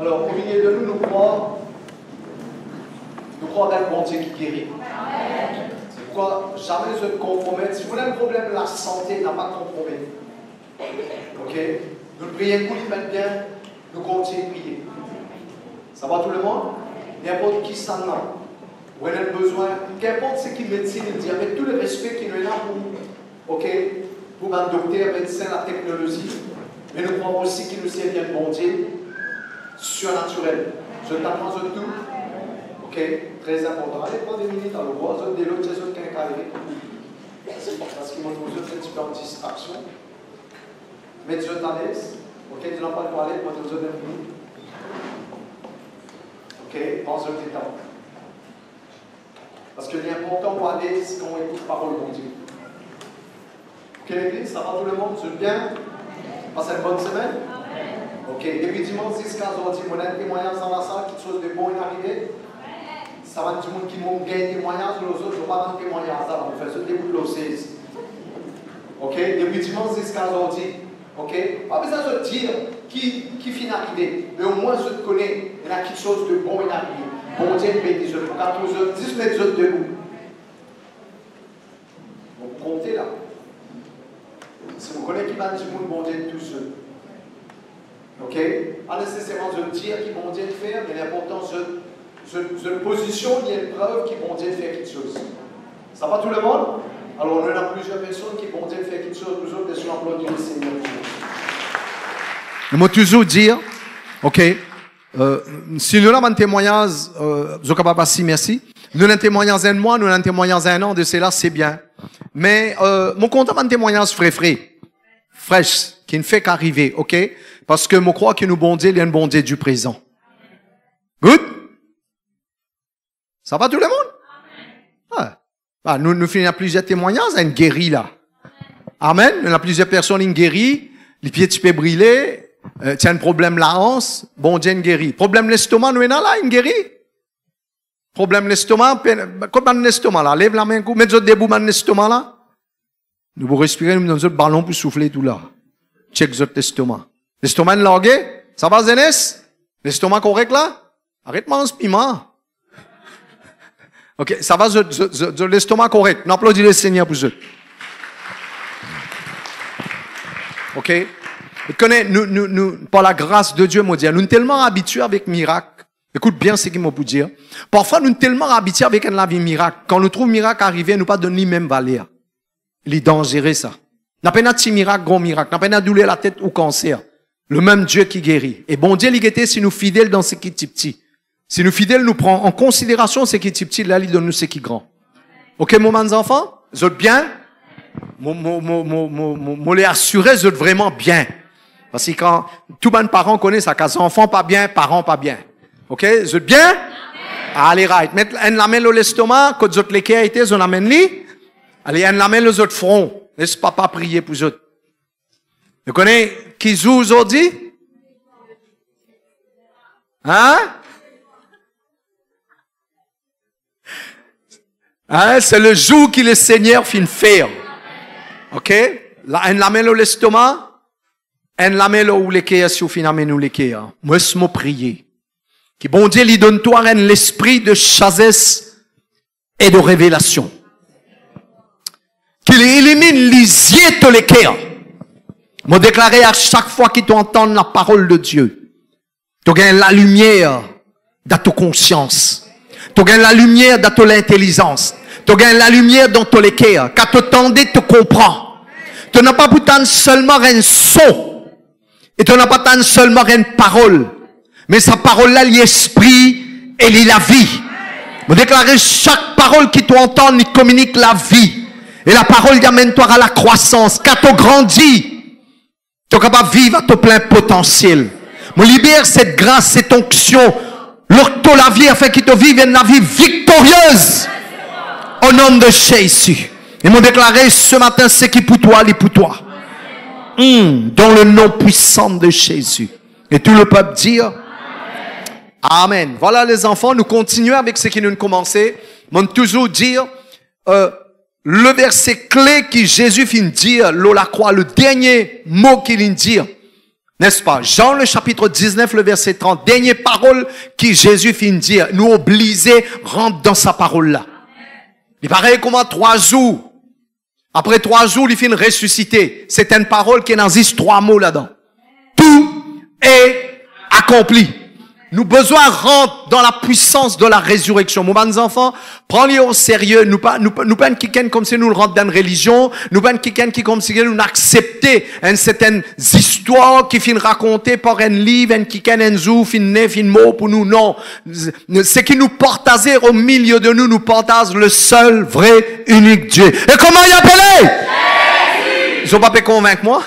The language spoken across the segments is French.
Alors, au milieu de nous, nous croyons dans le bon Dieu qui guérit. C'est pourquoi jamais je ne compromettre. Si vous avez un problème de la santé, n'a pas de compromis. Ok? Nous prions pour lui mettre bien, nous continuons de prier. Ça va tout le monde? N'importe qui s'en a. Vous avez besoin, qu'importe ce qui médecine dit, avec tout le respect qu'il y a pour, ok, pour un docteur, médecin, la technologie, mais nous croyons aussi qu'il nous sert bien bon Dieu, surnaturel. Je t'apprends de tout. Ok, très important. Allez prendre des minutes à le voir, de l'autre, c'est autres qui carré. Parce qu'ils m'ont posé un petit peu en distraction. Mais Dieu t'en laisse. Ok, tu n'as pas de toilette, moi je te donne une minute. Ok, pense le temps. Parce que l'important pour aller, c'est qu'on écoute la parole de Dieu. Ok, l'église, ça va tout le monde? C'est bien? Passez une bonne semaine? Ok, depuis dimanche jusqu'à aujourd'hui, on a un témoignage dans la salle, quelque chose de bon est arrivé. Ça va du monde qui m'ont gagné témoignage, les autres, je ne pas de témoignage, ça on fait ce début de l'OCS. Ok, depuis dimanche jusqu'à aujourd'hui. Ok, pas besoin de dire qui finit arrivé, mais au moins je te connais, il y a quelque chose de bon est arrivé. Bon Dieu bénit, je pour 14 heures, 10 mètres debout. Donc comptez là. Si vous connaissez qui va dire bon Dieu tout seul. Ok? Pas nécessairement de dire qui bon Dieu faire, mais l'important de position, il y a une preuve qui bon Dieu faire quelque chose. Ça va tout le monde? Alors on a plusieurs personnes qui bon Dieu faire quelque chose, nous autres, sur l'emploi du Seigneur. Je vais toujours dire, ok? Si nous avons un témoignage, je ne pas si merci. Nous avons un témoignage un mois, nous avons un témoignage un an de cela, c'est bien. Mais mon compte a un témoignage fraîche, qui ne fait qu'arriver, ok? Parce que je crois que nous bon Dieu, il y a un bon Dieu du présent. Good? Ça va tout le monde? Ah, nous finissons plusieurs témoignages, une guérie là. Amen. Il y a plusieurs personnes qui guéri, les pieds tu peux brûler. Tu as un problème la hanse, bon Dieu guérit. Problème l'estomac, nous là, il guérit. Problème l'estomac, comment l'estomac là? Lève la main, mettez debout dans l'estomac là. Nous vous respirez, nous donnons un ballon pour souffler tout là. Check votre estomac. L'estomac largué, ça va Zénès? L'estomac correct là? Arrête-moi ce piment. Ok, ça va l'estomac correct. On applaudit le Seigneur pour ça. Ok? Vous connaissez, nous, par la grâce de Dieu, mon Dieu, nous sommes tellement habitués avec miracle. Écoute bien ce qu'il m'a pour dire. Parfois, nous sommes tellement habitués avec un vie miracle. Quand nous trouvons miracle arrivé, nous pas donner même valeur. Il est dangereux, ça. N'a pas un petit miracle, gros miracle. N'a pas un douleur la tête ou cancer. Le même Dieu qui guérit. Et bon Dieu, il était si nous fidèles dans ce qui est petit. Si nous fidèles, nous prend en considération ce qui est petit, là, il donne nous ce qui est grand. Ok, mes enfants? Vous êtes bien? Moi, les assurer, vous êtes vraiment bien. Parce que quand tous les parents connaissent ça, quand enfants pas bien, parents pas bien. Ok? Vous êtes bien? Allez, right. Mettez un lamelle dans l'estomac, quand vous êtes les été, vous l'amène li. Allez, un lamelle dans votre front. Laisse papa prier pour vous. Vous connaissez qui joue aujourd'hui? Hein? Hein? C'est le jour que le Seigneur finit faire. Ok? Un lamelle dans l'estomac. Un lamelle où les kéas si au final nous les kéas. Moi je me prier. Que bon Dieu lui donne toi l'esprit de sagesse et de révélation. Qu'il élimine les yeux de les kéas. Me déclarer à chaque fois qu'ils t'entendent la parole de Dieu. Tu gagnes la lumière dans ta conscience. Tu gagnes la lumière dans ton intelligence. Tu gagnes la lumière dans ton les kéas. Quand tu t'entends, tu comprends. Tu n'as pas pourtant seulement un son. Et tu n'as pas tant seulement une parole, mais sa parole là, l'esprit et la vie. Vous déclarez chaque parole qui tu entends, il communique la vie. Et la parole y amène-toi à la croissance. Quand tu grandis, tu es capable de vivre à ton plein potentiel. Vous libère cette grâce, cette onction. L'octo la vie afin qu'il te vive une vie victorieuse. Au nom de Jésus. Et m'ont déclaré ce matin, ce qui pour toi, il pour toi. Dans le nom puissant de Jésus. Et tout le peuple dit Amen. Voilà les enfants, nous continuons avec ce qui nous commençait. On toujours dire le verset clé que Jésus finit de dire, la croix, le dernier mot qu'il vient de dire. N'est-ce pas? Jean le chapitre 19, le verset 30. Dernière parole qui Jésus finit de dire. Nous obliger rentre dans sa parole-là. Il paraît comment 3 jours. Après 3 jours, il finit ressusciter. C'est une parole qui existe 3 mots là-dedans. Tout est accompli. Nous besoin rentrer dans la puissance de la résurrection. Mes enfants, prenez au sérieux. Nous pas quelqu'un comme si nous rentrons dans une religion. Nous pas quelqu'un qui comme si nous accepter une certaine histoire qui finit racontée par un livre, un quelqu'un, un zou, un mot pour nous. Non. Ce qui nous partage au milieu de nous partage le seul, vrai, unique Dieu. Et comment il appelé? Ils sont pas pu convaincre moi?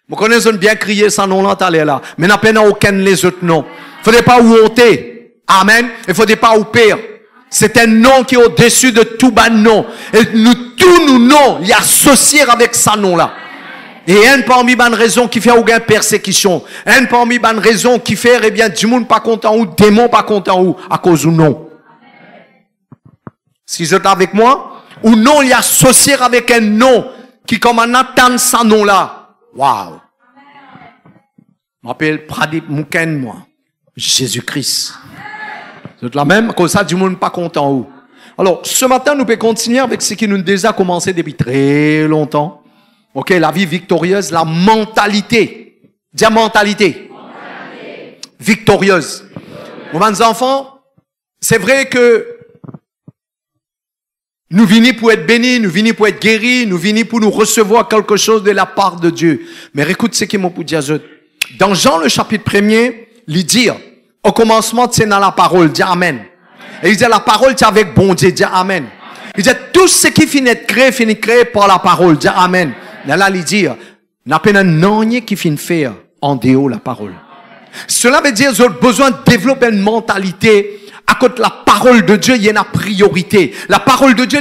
Vous connaissez bien crier sans nom là, t'allez là. Mais n'a pas aucun les autres noms. Faudrait pas honter. Amen. Il faudrait pas ou pire. C'est un nom qui est au-dessus de tout bas nom. Et nous, tous nos noms, il y a associé avec ce nom-là. Et un parmi les raisons qui fait aucune persécution. Un parmi les raisons qui fait, eh bien, du monde pas content ou, démon pas content ou, à cause du nom. Si vous êtes avec moi, ou non, il y a associé avec un nom qui, comme on attend ce nom-là. Waouh! Je m'appelle Pradip Mouken, moi. Jésus-Christ. C'est la même, comme ça, du monde pas content où. Alors, ce matin, nous pouvons continuer avec ce qui nous a déjà commencé depuis très longtemps. Ok, la vie victorieuse, la mentalité. Dis mentalité. Victorieuse. Mes enfants, c'est vrai que nous venons pour être bénis, nous venons pour être guéris, nous venons pour nous recevoir quelque chose de la part de Dieu. Mais écoute ce qui m'a pour dire. Dans Jean le chapitre 1er, il dit, au commencement, c'est dans la parole, dis Amen. Et il dit, la parole, c'est avec bon Dieu, dis Amen. Il dit, tout ce qui finit créé par la parole, dis Amen. Et là, il dit, n'a pas un qui finit faire en dehors la parole. Cela veut dire, j'ai besoin de développer une mentalité. À côté de la parole de Dieu, il y a une priorité. La parole de Dieu,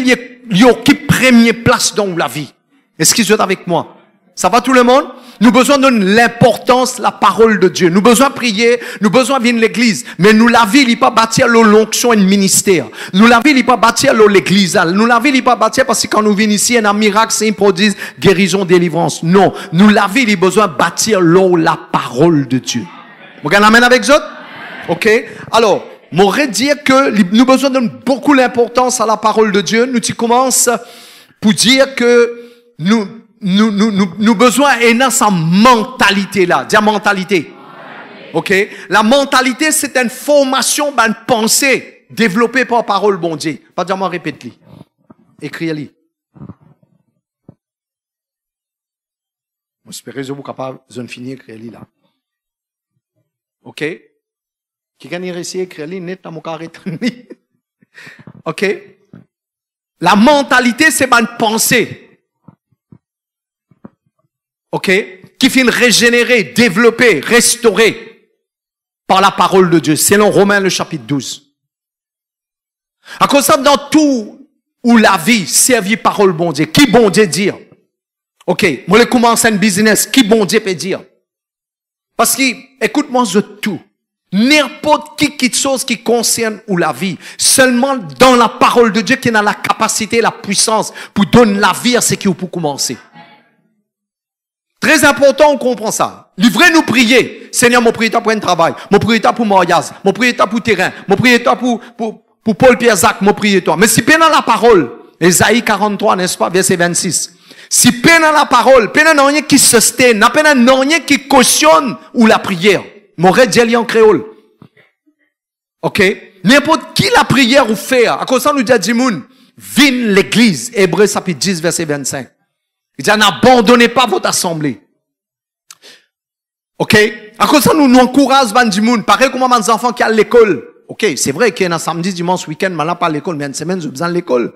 il occupe première place dans la vie. Est-ce qu'ils sont avec moi? Ça va tout le monde? Nous avons besoin de l'importance de la parole de Dieu. Nous avons besoin de prier, nous avons besoin de venir à l'église. Mais nous, la vie, il n'est pas bâtir l'onction et le ministère. Nous, la vie, il n'est pas bâtir l'église. Nous, la vie, il n'est pas bâtir parce que quand nous venons ici, il y a un miracle, c'est un prodige, guérison, délivrance. Non. Nous, la vie, il est besoin de bâtir la parole de Dieu. Vous regardez l'amène avec eux? Ok? Alors, m'aurait dire que nous besoin de beaucoup d'importance à la parole de Dieu. Nous y commence pour dire que nous besoin et dans sa mentalité là. Dis mentalité. Ok? La mentalité, c'est une formation, une pensée développée par la parole bon Dieu. Pas dire moi répète-li. Écris-li. J'espère que vous êtes capable de finir écrire-li là. Ok? Qui gagne ici écrire net dans mon carré. Ok? La mentalité, c'est une pensée. Ok? Qui finit régénérer, développer, restaurer par la parole de Dieu. Selon Romains le chapitre 12. À cause de ça, dans tout où la vie servit parole bon Dieu. Qui bon Dieu dire? Ok? Moi, je commence un business. Qui bon Dieu peut dire? Parce que, écoute-moi de tout. N'importe qui chose qui concerne ou la vie. Seulement dans la parole de Dieu qui a la capacité, la puissance pour donner la vie à ce qui est pour commencer. Très important, on comprend ça. Livrez-nous prier. Seigneur, mon prière pour un travail. Mon prière pour mariage. Mon prière pour terrain. Mon prière pour Paul Pierre Jacques. Mon prière. Mais si pendant la parole, Ésaïe 43, n'est-ce pas, verset 26. Si pendant la parole, pendant rien qui se sustain, pendant rien qui cautionne ou la prière. Mon redjeli en créole. Ok? N'importe qui la prière ou faire. À cause de ça, nous dit à Dimoun, vine l'église. Hébreux chapitre 10, verset 25. Il dit, n'abandonnez pas votre assemblée. Ok? À cause de ça, nous encourageons Van Dimoun. Pareil comme mes enfants qui à l'école. Ok? C'est vrai qu'il y a un samedi, dimanche, week-end, maintenant pas à l'école, mais une semaine, j'ai besoin de l'école.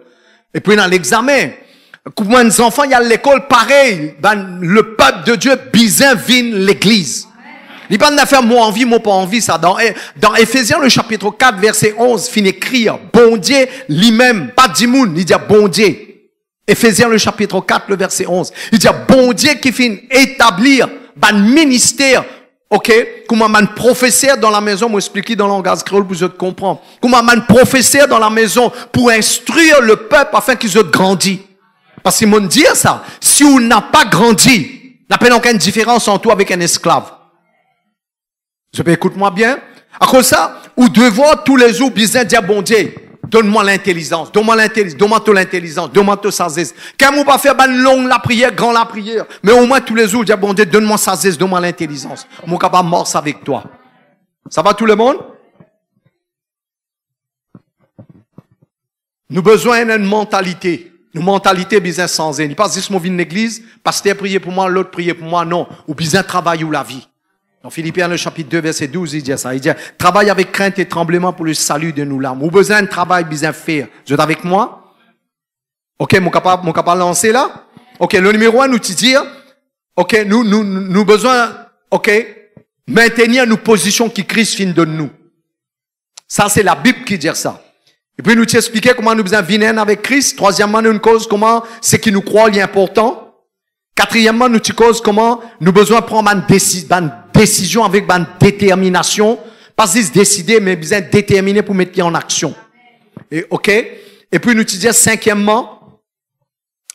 Et puis dans l'examen. Comme mes enfants, il y a l'école, pareil. Le peuple de Dieu, bizin, vine l'église. Il n'y a pas de faire moi envie, moi pas envie, ça. Dans Éphésiens, le chapitre 4, verset 11, finit écrire, bon Dieu, lui-même, pas Dimoun, il dit bon Dieu. Éphésiens, le chapitre 4, le verset 11. Il dit bon Dieu qui finit établir, un ministère, ok? Comment un professeur dans la maison, moi expliquer dans le langage créole pour que je comprends. Comment un professeur dans la maison pour instruire le peuple afin qu'ils aient grandi. Parce qu'ils m'ont dit ça. Si on n'a pas grandi, N'a pas aucune différence entre toi avec un esclave. Je peux écoute-moi bien. À cause de ça, ou devoir tous les jours, bien dire, bon Dieu, donne-moi l'intelligence, donne-moi l'intelligence, donne-moi toute l'intelligence, donne-moi toute sagesse. Quand on va faire une longue la prière, grand la prière, mais au moins tous les jours, dire, bon Dieu, donne-moi sagesse, donne-moi l'intelligence. Je suis capable de mort avec toi. Ça va tout le monde? Nous avons besoin d'une mentalité. Une mentalité business sans haine. Il pas juste mon vie de l'église, pasteur prier pour moi, l'autre prier pour moi, non. Ou business travail ou la vie. Dans Philippiens, le chapitre 2, verset 12, il dit ça. Il dit, travaille avec crainte et tremblement pour le salut de nous l'âme. Ou besoin de travail, business faire. Vous êtes avec moi? Ok, mon capable lancer là? Ok, le numéro 1, nous te dire, ok, nous besoin, ok, maintenir nos positions qui Christ fin de nous. Ça, c'est la Bible qui dit ça. Et puis, nous t'expliquer comment nous besoin venir avec Christ. Troisièmement, nous cause comment c'est qui nous croit l'important. Quatrièmement, nous te cause comment nous besoin prendre une décision avec une détermination. Pas juste décider, mais besoin déterminer pour mettre en action. Et, ok? Et puis, nous te dire cinquièmement,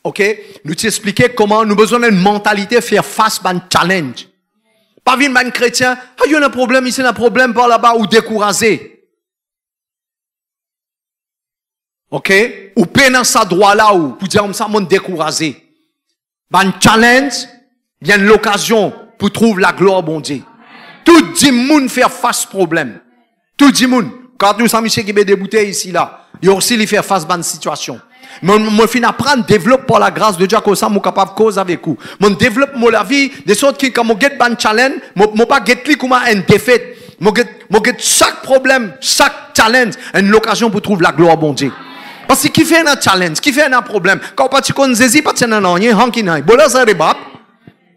ok? Nous t'expliquer comment nous besoin d'une mentalité faire face à un challenge. Pas venir un chrétien, ah, il y a un problème ici, un problème par là-bas, ou décourager. Ok? Ou peine sa droit là, ou, pour dire comme ça, mon découragé. Ben, challenge, il y a une occasion pour trouver la gloire, bon Dieu. Tout le monde fait face problème. Tout le monde. Quand nous sommes qui des bouteilles ici, là, il y a aussi les faire face à une situation. Mon fin apprendre, développe par la grâce de Dieu, comme ça, mon capable de cause avec vous. Mon développe la vie, de sorte que quand mon get ban challenge, mon pas get li comme une défaite. Mon get chaque problème, chaque challenge, une occasion pour trouver la gloire, bon Dieu. Parce que qui fait un challenge, qui fait un problème. Quand tu connais Zézi, pas de non, il y a un qui n'a. Bon là, ça rebat.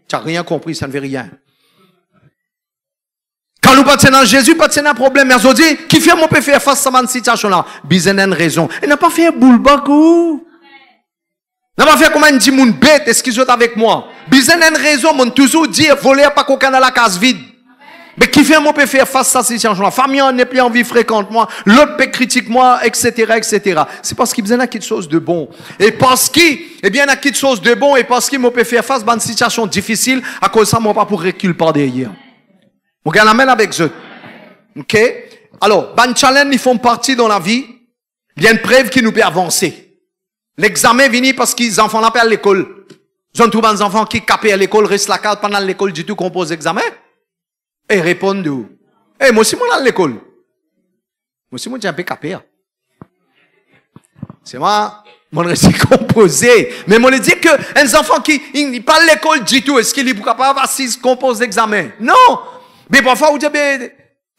Tu n'as rien compris, ça ne veut rien. Quand nous pas dans Jésus, pas de problème. Mais aujourd'hui, qui fait mon peut faire face à cette situation-là? Bizarre une raison. Il n'a pas fait boule bakou. Il n'a pas fait comme un petit monde bête, excusez-moi avec moi. Bizarre une raison, mon toujours dire, voler pas qu'aucun dans la case vide. Mais qui fait moi peut faire face à cette situation-là? Famille n'est plus en vie fréquente moi, l'autre peut critiquer moi, etc., etc. C'est parce qu'il y a quelque chose de bon. Et parce qu'il, eh bien, il y a quelque chose de bon, et parce qu'il peut faire face à une situation difficile, à cause de ça, moi pas pour reculer par derrière. On gagne la main avec eux. Ok? Alors, ban challenge, ils font partie dans la vie. Il y a une preuve qui nous peut avancer. L'examen vient parce que les enfants l'appellent à l'école. J'en trouve des enfants qui capent à l'école, restent la carte pendant l'école du tout, composent l'examen. Et répondent, moi aussi, moi, à l'école. Moi aussi, moi, j'ai un peu capé. C'est moi, mon récit composé. Mais moi, je dis que, un enfant qui, il parle l'école du tout, est-ce qu'il est capable de composer l'examen? Non! Mais parfois, vous dites,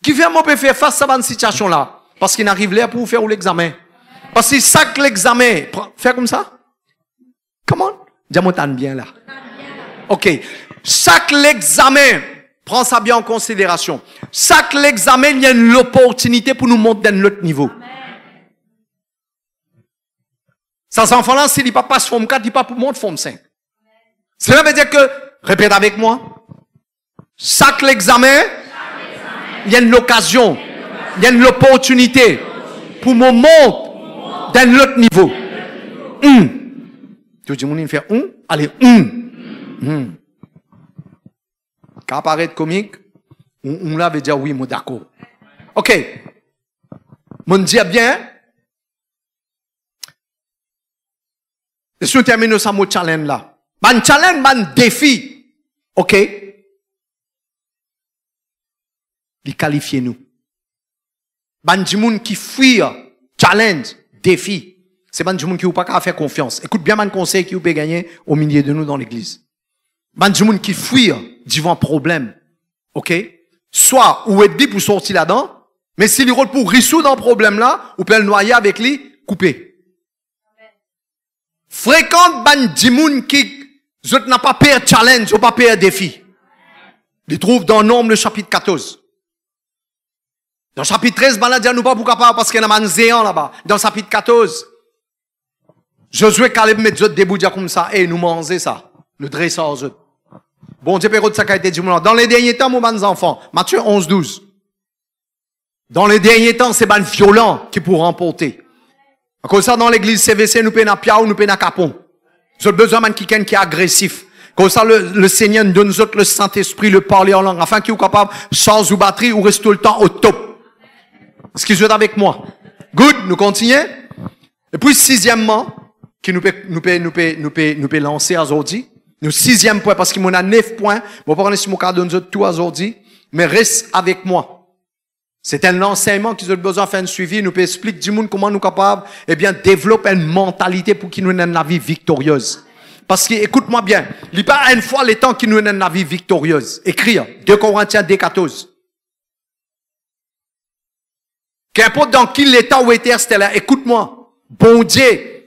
qui fait, moi, peut faire face à cette situation-là? Parce qu'il n'arrive là pour faire l'examen. Parce que chaque l'examen, faire comme ça? Comment? Dis-moi, bien là. Ok. Chaque l'examen, prends ça bien en considération. Chaque l'examen, il y a une opportunité pour nous monter dans notre niveau. Ces enfants-là, s'ils ne passent pas forme 4, ils ne passent pas pour monter forme 5. Cela veut dire que, répète avec moi, chaque l'examen, il y a une occasion, il y a une opportunité pour me monter dans notre niveau. Tu dis, il fait allez, Quand apparaît comique, on là veut dire oui, moi d'accord. Ok. Mon dit bien. Et si on termine ça, mon challenge là. Mon challenge, mon défi. Ok. Il qualifie nous. Ban du monde qui fuit, challenge, défi. C'est ban du monde qui ou pas qu'à faire confiance. Écoute bien mon conseil qui vous peut gagner au milieu de nous dans l'église. Ban du monde qui fuit, devant problème. OK? Soit, ou est dit pour sortir là-dedans, mais s'il rôle pour résoudre un problème là, ou peut le noyer avec lui, couper. Fréquente ban du monde qui, n'a pas peur challenge, ou pas peur défi. Il trouve dans Nombre le chapitre 14. Dans le chapitre 13, ben là, dit nous pas pourquoi pas, parce qu'il y a un géant là-bas. Dans le chapitre 14, Josué Caleb met d'autres debout, dire comme ça, nous manger ça. Nous dresser aux autres. Bon Dieu, Père, ça a été dit, dans les derniers temps, mon bons enfants, Matthieu 11, 12. Dans les derniers temps, c'est ban violent qui pour remporter. À cause de ça, dans l'église CVC, nous payons à piao, nous payons à capon. Nous avons besoin d'un qui est agressif. Comme ça, le Seigneur nous donne le Saint-Esprit, le parler en langue, afin qu'il soit capable, sans ou batterie, ou reste tout le temps au top. Est-ce qu'ils sont avec moi? Good, nous continuons. Et puis, sixièmement, qui nous peut lancer aujourd'hui. Nous, sixième point, parce qu'il m'en a 9 points. Bon, pas si mon cas donne tout aujourd'hui, mais reste avec moi. C'est un enseignement qu'ils ont besoin de faire un suivi. Nous peut expliquer du monde comment nous capables, eh bien, développer une mentalité pour qu'ils nous aient une vie victorieuse. Parce que, écoute-moi bien, il n'y a pas une fois les temps qu'ils nous aient une vie victorieuse. Écrire, 2 Corinthiens 2:14. Qu'importe dans qui l'état où était, c'était là. Écoute-moi. Bon Dieu,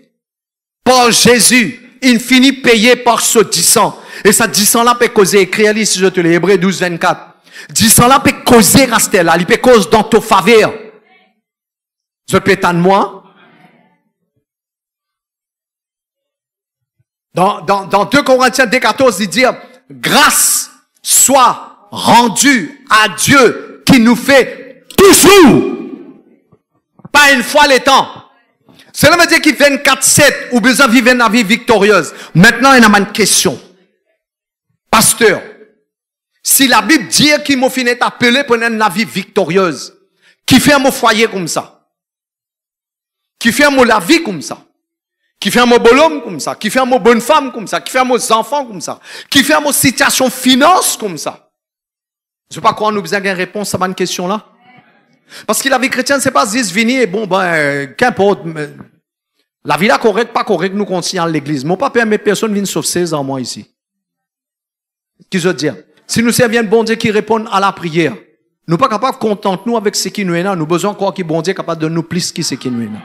par Jésus, il finit payé par ce 10 ans. Et ça 10 ans là peut causer, écrire ici, je te l'ai, Hébreux 12:24. 10 ans là peut causer, rester là. Il peut causer dans ta faveur. Je peux t'en moi. Dans 2 Corinthiens 2:14, il dit, grâce soit rendue à Dieu qui nous fait toujours, pas une fois les temps. Cela veut dire qu'il 24/7 ou besoin de vivre une vie victorieuse. Maintenant, il y a une question. Pasteur, si la Bible dit qu'il m'a fini d'appeler pour une vie victorieuse, qui fait mon foyer comme ça? Qui fait mon la vie comme ça? Qui fait mon bon homme comme ça? Qui fait mon bonne femme comme ça? Qui fait mon enfants comme ça? Qui fait mon situation finance comme ça? Je ne sais pas quoi nous besoin d'une réponse à cette question-là. Parce que la vie chrétienne, c'est pas juste venir et bon, qu'importe. La vie là correcte, pas correcte, nous continuons à l'église. Mon papa permet personne vienne sauf 16 ans, moi, ici. Qu'est-ce que je veux dire? Si nous servons bon Dieu qui répond à la prière, nous pas capables de contenter nous avec ce qui nous est là. Nous besoin quoi que bon Dieu est capable de nous plus que ce qui nous est là.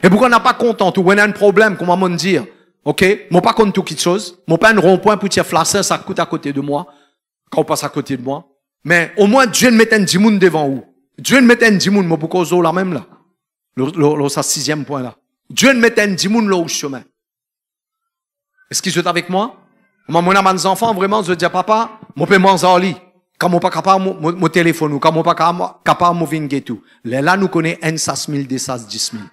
Et pourquoi on n'a pas content ou on a un problème, comment on dire? Ok? Moi pas contre tout quelque chose. Moi pas un rond-point pour tirer flasser, ça coûte à côté de moi. Quand on passe à côté de moi. Mais au moins, Dieu ne met un dimoun devant vous. Dieu ne met un dimoun, moi pourquoi vous là même là? Ça 6e point là. Dieu ne met un dimoun là au chemin. Est-ce qu'ils sont avec moi? Moi, mon amant enfants, vraiment, je dis, papa, mon père mange en lit. Quand mon pas capable, mon téléphone, ou quand mon pas capable, mon vin tout. Là, nous connaissons un 6 000, des 10 000.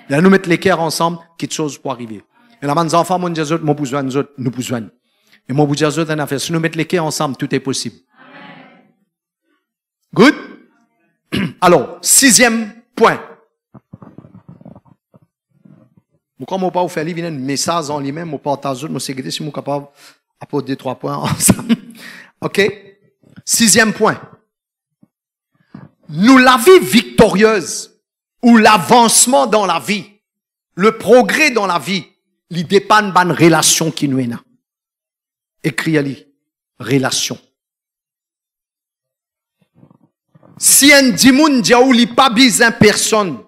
Là, nous mettons les cœurs ensemble, quelque chose pour arriver. Et là, mes enfants, mon Dieu, mon besoin, nous besoin. Et mon Dieu, c'est une affaire. Si nous mettons les cœurs ensemble, tout est possible. Good? Alors, 6e point. Quand mon pas vous faire livrer un message en lui-même, mon partage, mon sécurité, si mon capable, apporter 2-3 points ensemble. OK? 6e point. Nous, la vie victorieuse, ou l'avancement dans la vie, le progrès dans la vie, il dépend d'une relation qui nous est là. Écris-le. Relation. Si un dimoun dit ou li pas besoin personne,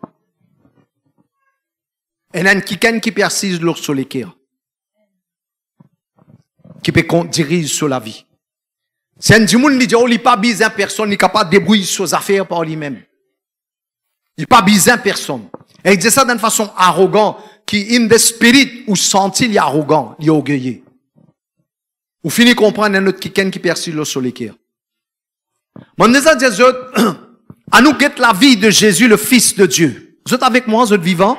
il y a quelqu'un qui persiste sur les cœurs, qui peut diriger sur la vie. Si un dimoun dit ou li pas besoin personne, il est capable de débrouiller sur les affaires par lui-même. Il n'est pas besoin personne. Et il dit ça d'une façon arrogante, qui in the spirit ou senti il est arrogant, il est orgueilleux. Ou finit comprendre un autre quelqu'un qui persiste sur les cœurs. Mon désir dit, à nous guette la vie de Jésus, le Fils de Dieu. Vous êtes avec moi, vous êtes vivants?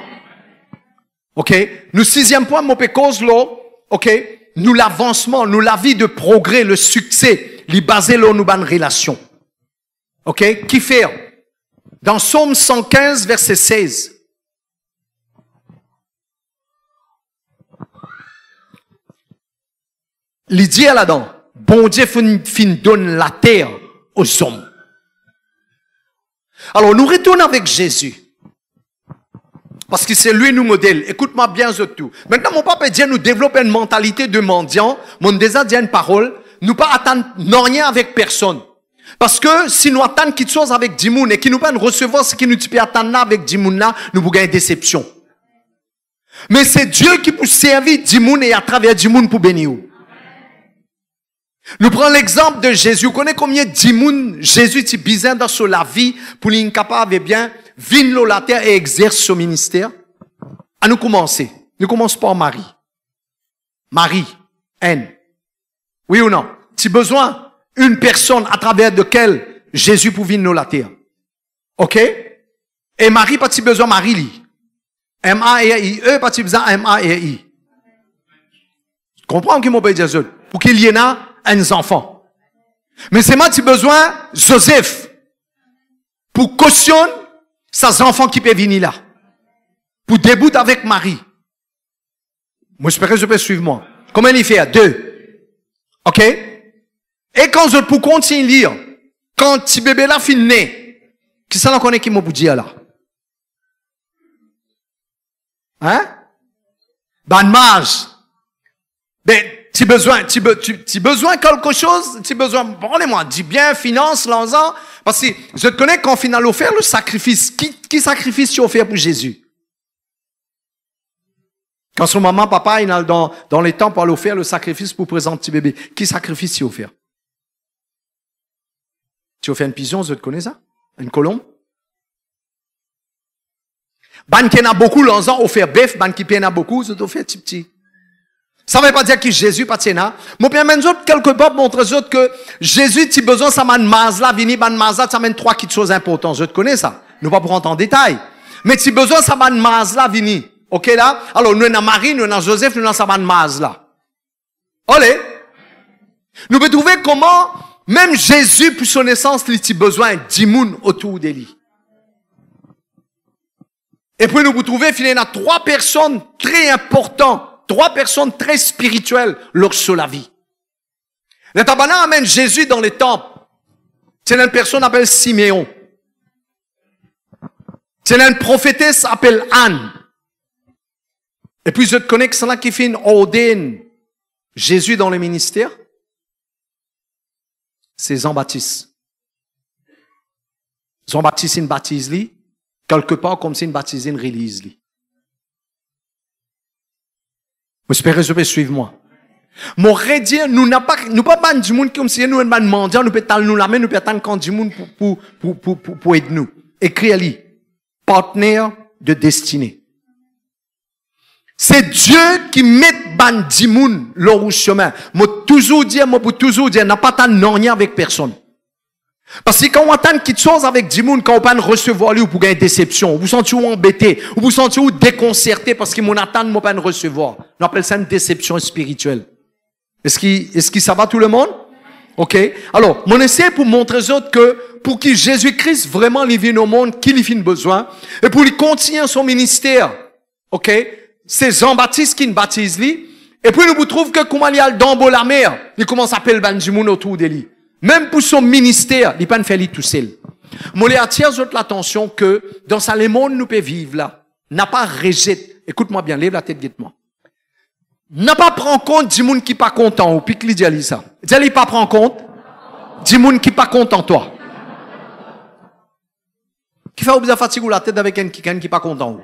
Ok? Nous, 6e point, mon pécose là, ok? Nous, l'avancement, nous, la vie de progrès, le succès, les basés là, nous, bonne relation. Ok? Qui fait? Dans Psaume 115, verset 16. Il dit là-dedans, bon Dieu fin donne la terre aux hommes. Alors, nous retournons avec Jésus. Parce que c'est lui nous modèle. Écoute-moi bien, tout. Maintenant, mon papa dit nous développer une mentalité de mendiant. Mon désir dit une parole. Nous pas attendre rien avec personne. Parce que si nous attendons quelque chose avec Dimoun et qui nous pas recevoir ce qui nous peut attendre avec Dimoun là, nous pouvons gagner déception. Mais c'est Dieu qui peut servir Dimoun et à travers Dimoun pour bénir. Nous prenons l'exemple de Jésus. Vous connaissez combien Dimoun Jésus est bizarre dans la vie pour qu'il capable bien vivre la terre et exercer son ministère. À nous commencer. Nous commençons par Marie. Marie, N. Oui ou non? Tu as besoin d'une personne à travers de laquelle Jésus peut vivre la terre. OK? Et Marie, pas besoin Marie. M-A-R-I-E, pas besoin M-A-R-I. Comprends qui m'a dit ça? pour qu'il y en a un enfant. Mais c'est moi qui ai besoin Joseph pour cautionner ces enfants qui peuvent venir là. Pour débouter avec Marie. Moi, j'espère que je peux suivre moi. Combien il fait? 2. OK? Et quand je pour continuer à lire, quand petit bébé là finit né, qui ça l'en connaît qui m'a dire là? Hein? Ben, mage. Ben, tu besoin quelque chose, tu besoin, parlez-moi, dis bien, finance, l'ensemble, parce que je te connais quand final offert le sacrifice. Qui sacrifice tu offert pour Jésus? Quand son maman, papa, il a dans les temps pour aller offrir le sacrifice pour présenter petit bébé. Qui sacrifice tu offert? Tu offert une pigeon, je te connais ça? Une colombe? Ban qui en a beaucoup, l'ensemble, offert bœuf, ban qui en a beaucoup, je t'offert petit. Ça ne veut pas dire que Jésus pas tiena. Mon père mène quelque part montre autres que Jésus, tu besoin, ça mène mazla, vini, ban mazla, ça mène 3 petites choses importantes. Je te connais ça. Nous pas pour rentrer en détail. Mais tu besoin, ça mène mazla, vini. Ok là? Alors, nous avons Marie, nous avons Joseph, nous avons ça mène mazla. Allez. Nous pouvons trouver comment, même Jésus, pour son naissance, il a besoin d'immun autour de lui. Et puis, nous pouvons trouver, il y a 3 personnes très importantes. 3 personnes très spirituelles leur sur la vie. Le tabernacle amène Jésus dans les temples. C'est une personne appelée Siméon. C'est une prophétesse appelée Anne. Et puis je te connais que c'est là qui fait une ordine Jésus dans le ministère. C'est Jean-Baptiste. Jean-Baptiste, il baptise lui, quelque part comme si il baptise une rélise lui. J'espère que je vais suivre moi. Mon dire, nous n'a pas du monde comme si nous un mendiant, nous peut nous la main, nous peut attendre quand du monde pour aider nous. Écrit à lui, partenaire de destinée. C'est Dieu qui met ban du monde leur chemin. Moi toujours dire, n'a pas tant non avec personne. Parce que quand on attend quelque chose avec du monde, quand on pas recevoir lui, ou pour gagner déception, vous vous sentez embêté, ou vous sentez déconcerté parce que mon attente m'a pas recevoir. On appelle ça une déception spirituelle. Est-ce que ça va tout le monde? OK? Alors, mon essai pour montrer aux autres que, pour que Jésus-Christ vraiment lui vienne au monde, qu'il y ait besoin, et pour lui continuer son ministère. OK? C'est Jean-Baptiste qui nous baptise lui, et puis nous vous trouvons que comment il y a le dambo la mer, il commence à appeler le monde autour de lui. Même pour son ministère, il n'est pas fait tout seul. Moi, je attire l'attention que dans ça, le monde nous peut vivre là, n'a pas rejeté. Écoute-moi bien, lève la tête, guette-moi. N'a pas prendre compte du monde qui n'est pas content, ou puis qui dit ça. Dis-lui pas prendre compte du monde qui n'est pas content, toi. Qui fait obligé fatiguer la tête avec un qui n'est pas content.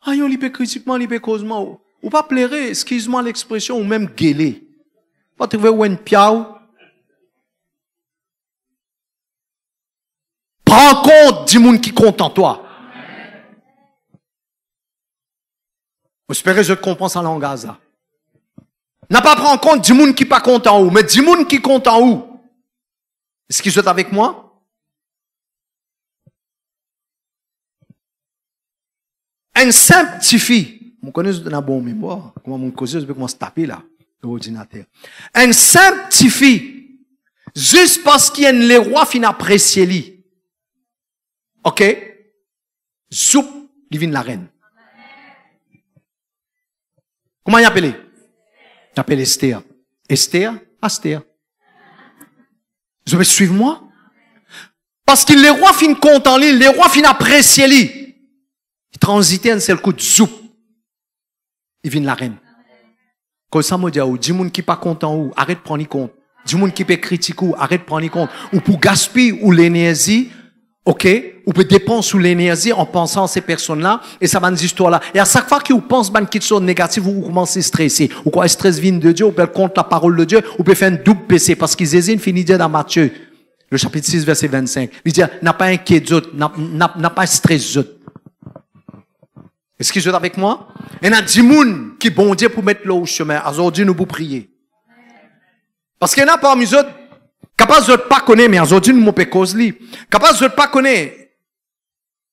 Ah, il peut critiquement, il peut causement. Ou pas pleurer, excuse-moi l'expression, ou même gueuler. Pas trouver où une piao. Prends compte du monde qui compte en toi. J'espère que je comprends ça langage là. N'a pas prendre compte du monde qui pas content où, mais du monde qui compte en où. Est-ce qu'ils sont avec moi? Un simple petit fille. Mon connaissez de la bonne mémoire. Comment mon cause, je vais commencer à taper là, l'ordinateur. Un simple petit fille. Juste parce qu'il y a les rois fin apprécié lui. OK? Soupe, il vient la reine. Comment il appelle? Il appelle Esther. Esther, Aster. Je vais suivre moi? Parce que les rois fin content lui, les rois fin apprécié lui. Il transitait un seul coup de soupe. Il vient la reine. Comme ça, moi, dis monde qui pas content ou, arrête de prendre compte. Dis monde qui peut critiquer ou, arrête de prendre compte. Ou pour gaspiller ou l'énergie, OK? Ou peut dépenser sous l'énergie en pensant à ces personnes-là, et ça va une histoire-là. Et à chaque fois que vous pensez à une chose négative, vous commencez à stresser. Ou quoi, stress vient de Dieu, ou peut contre la parole de Dieu, ou peut faire un double PC, parce qu'ils hésitent, finit dire dans Matthieu, le chapitre 6, verset 25. Il dit, n'a pas inquiet d'autres, n'a pas stress d'autres. Est-ce qu'ils sont avec moi? Il y a 10 personnes qui bon Dieu pour mettre l'eau au chemin. Aujourd'hui, nous pour prier. Parce qu'il y en a parmi eux, capable de pas connaître, mais aujourd'hui, nous m'ont cause li. Capable de pas connaître.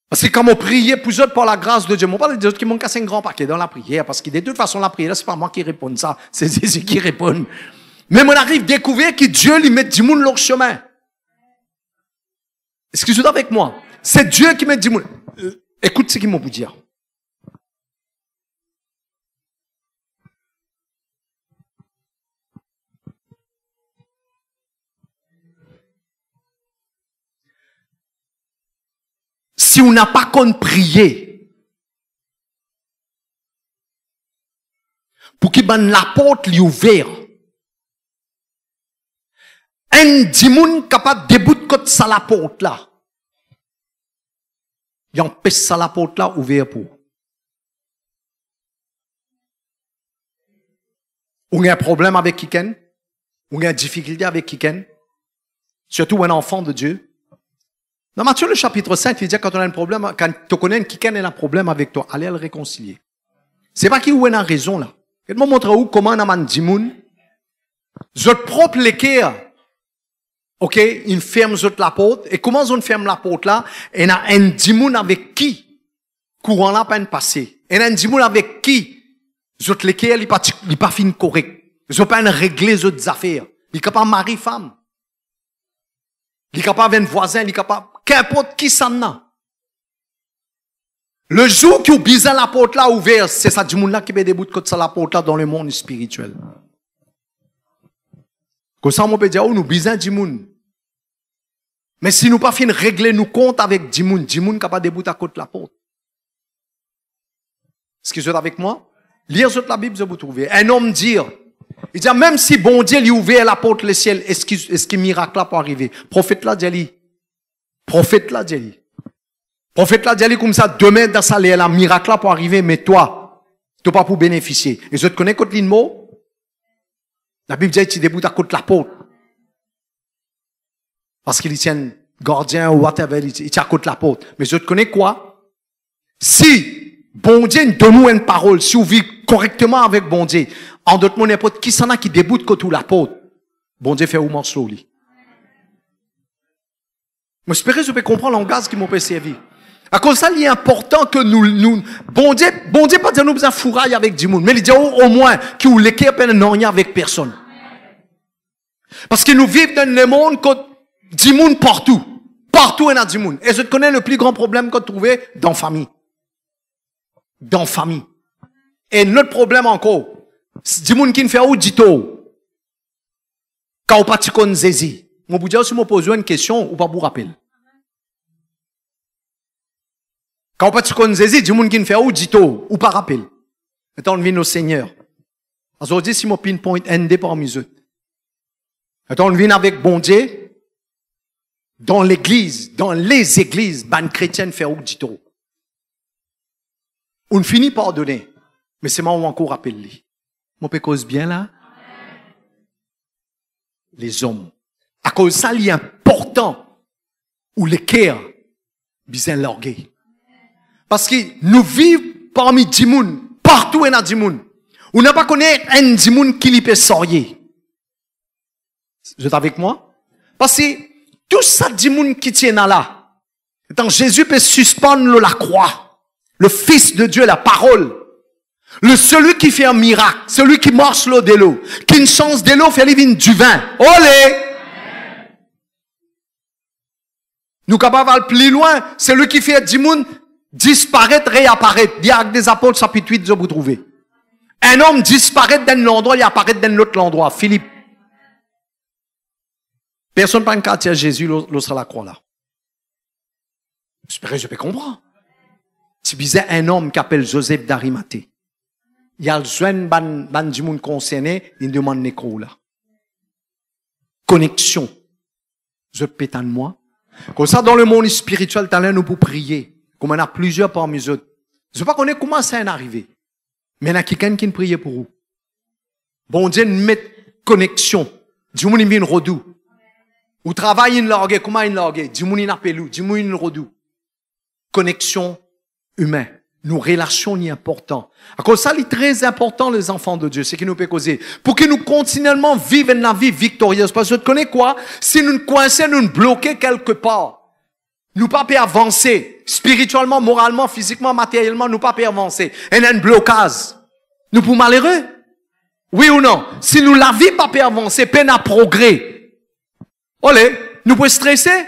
Parce que quand on priait pour eux par la grâce de Dieu, on parle des autres qui m'ont cassé un grand paquet dans la prière, parce que de toute façon, la prière, c'est pas moi qui réponds ça, c'est Jésus qui répond. Mais on arrive à découvrir que Dieu lui met du monde leur chemin. Est-ce que vous êtes avec moi? C'est Dieu qui met du monde. Écoute ce qu'ils m'ont pour dire. Si on n'a pas qu'on prier pour qu'il ban la porte lui ouverte, un dimoun capable de débouter comme ça la porte là, il empêche ça la porte là ouverte pour. On a un problème avec quelqu'un, on a une difficulté avec quelqu'un, surtout un enfant de Dieu. Dans Matthieu le chapitre 5, il dit quand on a un problème, quand tu connais quelqu'un qui a un problème avec toi, allez le réconcilier. C'est pas qui ou a raison là. Je vais te montrer où comment on a un dimoun. Votre propre l'équerre, ok, il ferme la porte. Et comment on ferme la porte là? Il y a un dimoun avec qui courant là pas passer. Il y a un dimoun avec qui votre l'équerre il pas fin correct. Ils ont pas régler les affaires. Il est capable de marier femme. Il est capable d'un voisin, il est capable, qu'importe qui s'en a. Le jour qui oublie la porte là ouverte, c'est ça du monde là qui met des bouts de ça la porte là dans le monde spirituel. Comme ça, on peut dire, oh, nous bisons du monde. Mais si nous pas fin régler nos comptes avec du monde capable de bouts à côté la porte. Est-ce que vous êtes avec moi? Lire la Bible, vous trouvez. Un homme dire, il dit, même si bon Dieu lui ouvert la porte le ciel, est-ce que miracle là peut arriver? Prophète là, dit, prophète là, dit. Prophète là, dit comme ça, demain, dans ça, la miracle là peut arriver, mais toi, tu pas pour bénéficier. Et je te connais contre l'île la Bible dit, tu déboutes à côté la porte. Parce qu'il tient gardien ou whatever, il tient à côté la porte. Mais je te connais quoi? Si, bon Dieu nous donne une parole, si vous vivez correctement avec bon Dieu, en d'autres mots, n'importe qui s'en a qui déboute côté la porte, bon Dieu fait au morceau, lui. Mais j'espère que je peux comprendre le langage qui m'a peut servir. À cause de ça, il est important que bon Dieu pas dire nous besoin fourraille avec du monde, mais il dit au moins qu'il ou l'équipe n'a rien avec personne. Parce que nous vivons dans le monde que du monde partout. Partout il y a du monde. Et je connais le plus grand problème qu'on trouve dans la famille. Dans la famille. Et notre problème encore, c'est du monde qui ne fait où dit tout. Quand on partit qu'on zézi. Moi, vous dire si je pose une question, ou pas vous rappelle. Quand on partit qu'on zézi, du monde qui ne fait où dit tout, ou pas rappelle. Maintenant, on vient au Seigneur. Aujourd'hui, si je pinpoint ND parmi eux. Maintenant, on vient avec bon Dieu. Dans l'église, dans les églises, ban chrétienne fait où dit tout. On finit par donner. Mais c'est moi où encore rappelle. Mon peut cause bien là? Les hommes. À cause de ça, il est important où les cœurs bisent l'orgueil. Parce que nous vivons parmi des gens, partout il y a des gens. On n'a pas connu un gens qui peut sortir. Vous êtes avec moi? Parce que tout ça des gens qui tiennent là, quand Jésus peut suspendre la croix, le Fils de Dieu, la parole, celui qui fait un miracle, celui qui marche l'eau de l'eau, qui une chance de l'eau fait vivre du vin. Olé! Nous capables d'aller plus loin, celui qui fait du monde disparaître, réapparaître. Il y a des apôtres, chapitre 8, vous trouvez. Un homme disparaît d'un endroit, il apparaît d'un autre endroit. Philippe. Personne ne peut pas Jésus sur la croix là. J'espère que je peux comprendre. C'est bizarre un homme qui s'appelle Joseph d'Arimathée. Il y a le ban du monde concerné, il demande nécro là. Connexion. Je pétane moi. Comme ça, dans le monde spirituel, t'as nous pour prier. Comme on a plusieurs parmi eux. Je ne sais pas comment ça est arrivé. Mais il y a quelqu'un qui prie pour vous. Bon Dieu, nous met connexion. Du monde, il vient redou. Ou travaille, il l'a comment il l'a du monde, il appelle du monde, il redou. Connexion humaine. Nos relations sont importantes. À cause de ça, c'est très important, les enfants de Dieu, c'est qui nous peut causer. Pour que nous continuellement vivions une vie victorieuse. Parce que tu connais quoi? Si nous coincons, nous bloquons quelque part. nous pas peut avancer. Spirituellement, moralement, physiquement, matériellement, nous pas peut avancer. Et un blocage. Nous pour malheureux. Oui ou non? Si nous la vie pas peut avancer, peine à progrès. Olé, nous pouvons stresser.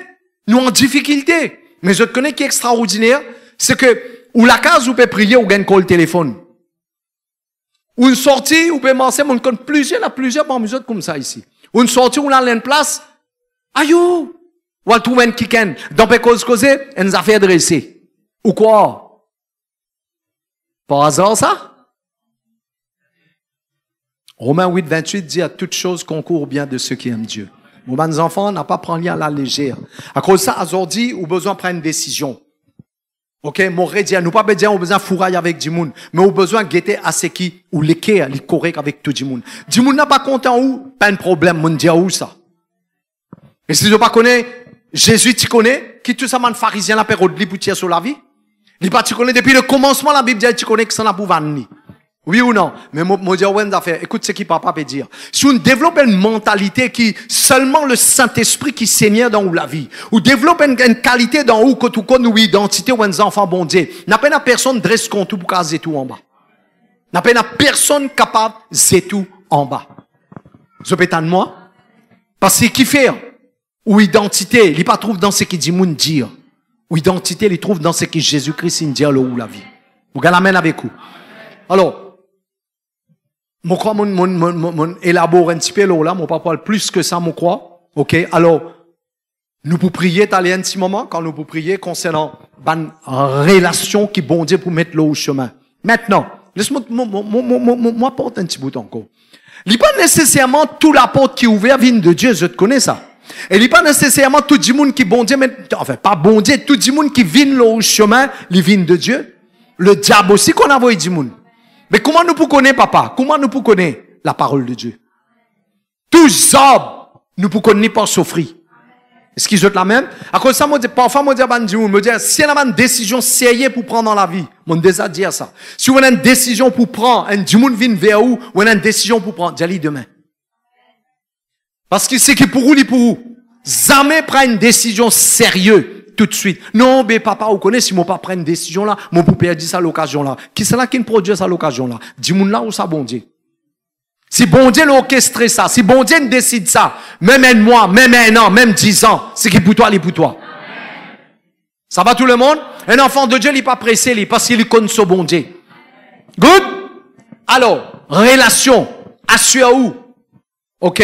Nous en difficulté. Mais je te connais qui est extraordinaire, c'est que, ou la case, ou peut prier, ou gagne call téléphone. Ou une sortie, ou peut penser, on compte plusieurs parmi autres comme ça ici. Ou une sortie, ou là, une place. Aïe, ou elle trouve un kicken. Dans peut causer, une affaire dressée. Ou quoi? Par hasard, ça? Romains 8, 28 dit à toute chose concourt bien de ceux qui aiment Dieu. Mes enfants, n'a pas prendre à la légère. À cause de ça, aujourd'hui, ou besoin de prendre une décision. Ok, mon rédia, nous pas besoin, on besoin fourrailler avec du monde, mais on besoin guetter à ce qui, ou l'équerre, les correct avec tout le monde. Du monde n'a pas content ou, pas de problème, mon dia où ça. Et si je pas connais, Jésus, tu connais, qui tout ça, man pharisien, la période, li pour tirer sur la vie. Li pas, tu connais, depuis le commencement, la Bible dit, tu connais que ça n'a pas vanni. Oui ou non? Mais moi, dire, ouais, d'affaire. Écoute ce qu'il papa peut dire. Si on développe une mentalité qui, seulement le Saint-Esprit qui saigne dans la vie, ou développe une qualité dans où, que tout connaît, ou identité, ou un enfant bon Dieu, n'a pas personne dresse compte pour caser tout en bas. N'a pas personne capable de tout en bas. Je peux de moi? Parce que qui fait? Ou identité, il pas trouve dans ce qu'il dit moun dire. Ou identité, il trouve dans ce que Jésus-Christ dit ou la vie. Vous l'amène avec vous. Alors, mon crois, mon élabore un petit peu là, mon pas parle plus que ça, mon crois. Ok? Alors, nous pour prier, t'aller un petit moment, quand nous pour prier concernant, une relation qui bon Dieu pour mettre l'eau au chemin. Maintenant, laisse-moi, moi, porte un petit bout encore. Il n'est pas nécessairement tout la porte qui est ouverte vient de Dieu, je te connais ça. Et il n'est pas nécessairement tout le monde qui bon Dieu, mais, enfin, pas bon Dieu, tout le monde qui vient l'eau au chemin, il vient de Dieu. Le diable aussi qu'on a envoyé du monde. Mais comment nous pouvons connaître, papa? Comment nous pouvons connaître la parole de Dieu? Tous hommes, nous pouvons connaître par souffrir. Est-ce qu'ils ont la même? À cause de ça, parfois, moi, me dire, si on a une décision sérieuse pour prendre dans la vie, on déjà dire ça. Si on a une décision pour prendre, un du monde vient vers où, on a une décision pour prendre, dis-le demain. Parce que c'est qui pour vous, pour vous. Jamais prendre une décision sérieuse. Tout de suite. Non, mais papa, vous connaissez, si mon papa prend une décision là, mon père dit ça à l'occasion là. Qui c'est là qui produit ça à l'occasion là? Dis-moi là où ça bon Dieu. Si bon Dieu l'orchestre ça, si bon Dieu décide ça, même un mois, même un an, même 10 ans, c'est qui pour toi, il est pour toi. Ça va tout le monde? Un enfant de Dieu, il n'est pas pressé, il parce qu'il connaît ce bon Dieu. Good? Alors, relation, assure où? Ok?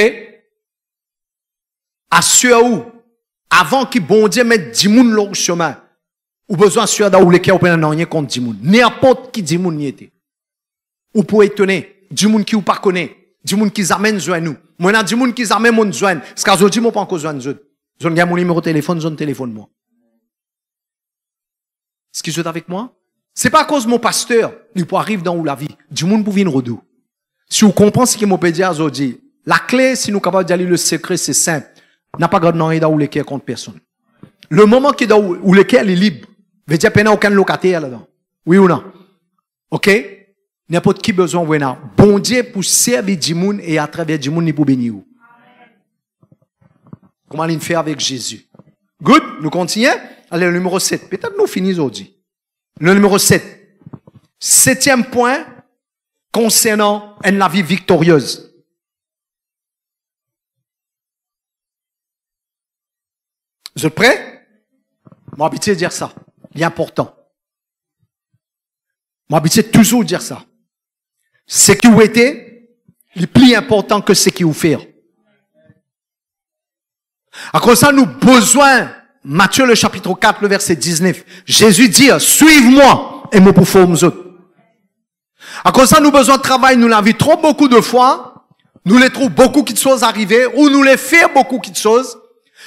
Assure où? Avant que bon Dieu mette 10 moun au chemin, ou besoin sur da ou les cas ou pas rien contre 10 moun. N'importe qui 10 moun y était. Ou pour étonner, 10 moun qui ou pas connaît, 10 moun qui amènent joint nous. Moi, on a 10 moun qui amènent mon joint. Parce que aujourd'hui, moi, pas encore joint joint. Je gagne mon numéro de téléphone, je téléphone moi. Est-ce qu'ils sont avec moi? C'est pas à cause de mon pasteur, il peut arriver dans où la vie. 10 moun pour venir redou. Si vous comprenez ce que mon pédia aujourd'hui, la clé, si nous sommes capables d'aller le secret, c'est simple. N'a pas gardé dans où les quais contre personne. Le moment qui est où les quais est libre, veut dire qu'il n'y a aucun locataire là-dedans. Oui ou non? Ok? N'importe qui besoin ou non. Bon Dieu pour servir du monde et à travers du monde, il peut bénir. Comment il fait avec Jésus? Good? Nous continuons? Allez, le numéro 7. Peut-être nous finissons aujourd'hui. Le numéro 7. 7e point concernant une vie victorieuse. Vous êtes prêts? Moi, habitué de dire ça. Il est important. Moi, habitué de toujours dire ça. Ce qui vous était, il est plus important que ce qui vous fait. À cause de ça, nous avons besoin, Matthieu le chapitre 4, le verset 19, Jésus dit, suive-moi, et me pour former autres. À cause de ça, nous avons besoin de travail, nous l'avons vu trop beaucoup de fois, nous les trouvons beaucoup de choses arriver, ou nous les faisons beaucoup de choses,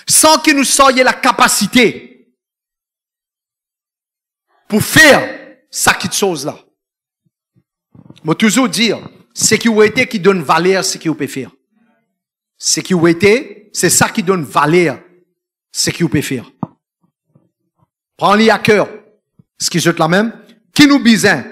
sans que nous soyons la capacité pour faire ça qui chose-là. Moi, toujours dire, ce qui vous été qui donne valeur, ce qui vous peut faire. Ce qui vous été, c'est ça qui donne valeur, ce qui vous peut faire. Prends-le à cœur. Ce qui jette la même. Qui nous besoin?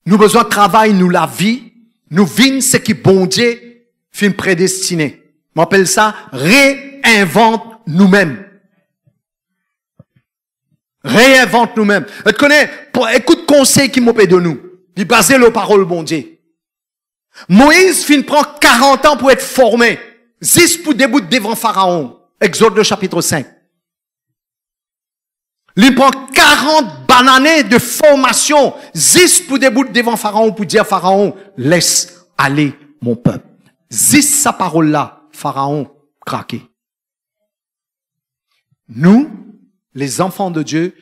Nous besoin de travail, nous la vie, nous vînes ce qui bon Dieu fin prédestiné. On appelle ça réinvente nous-mêmes. Réinvente nous-mêmes. Tu connais, écoute conseil qui m'opère de nous. Il basé le parole bon Dieu. Moïse prend 40 ans pour être formé. 10 pour débouter devant Pharaon. Exode chapitre 5. Il prend 40 années de formation. 10 pour débouter devant Pharaon pour dire Pharaon, laisse aller mon peuple. 10 sa parole là, Pharaon craqué. Nous, les enfants de Dieu,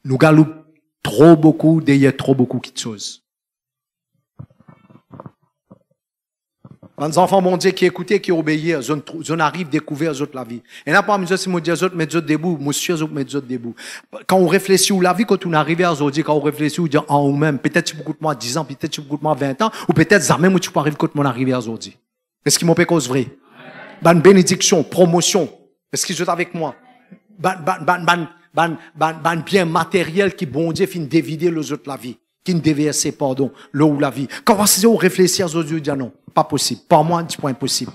nous galopons trop beaucoup, derrière trop beaucoup de choses. Les enfants, bon Dieu, qui écoutaient, qui obéissaient, ils arrivent à découvrir la vie. Et là, pas si moi, Dieu, mettre debout, monsieur, mettre debout. Quand on réfléchit où la vie, quand on arrive à aujourd'hui, quand on réfléchit où en ou même, peut-être tu peux coûter moi 10 ans, peut-être tu peux coûter moi 20 ans, ou peut-être jamais où tu peux arriver quand mon arrivé à aujourd'hui. Est-ce qu'il m'a fait cause vraie? Ban bénédiction, promotion. Est-ce qu'ils sont avec moi? Ban bien matériel qui, bon Dieu, fin dévider les autres la vie. Qui ne déverser, pardon, l'eau ou la vie. Comment c'est on réfléchir aujourd'hui, dire non, pas possible. Pas moi, c'est pas impossible.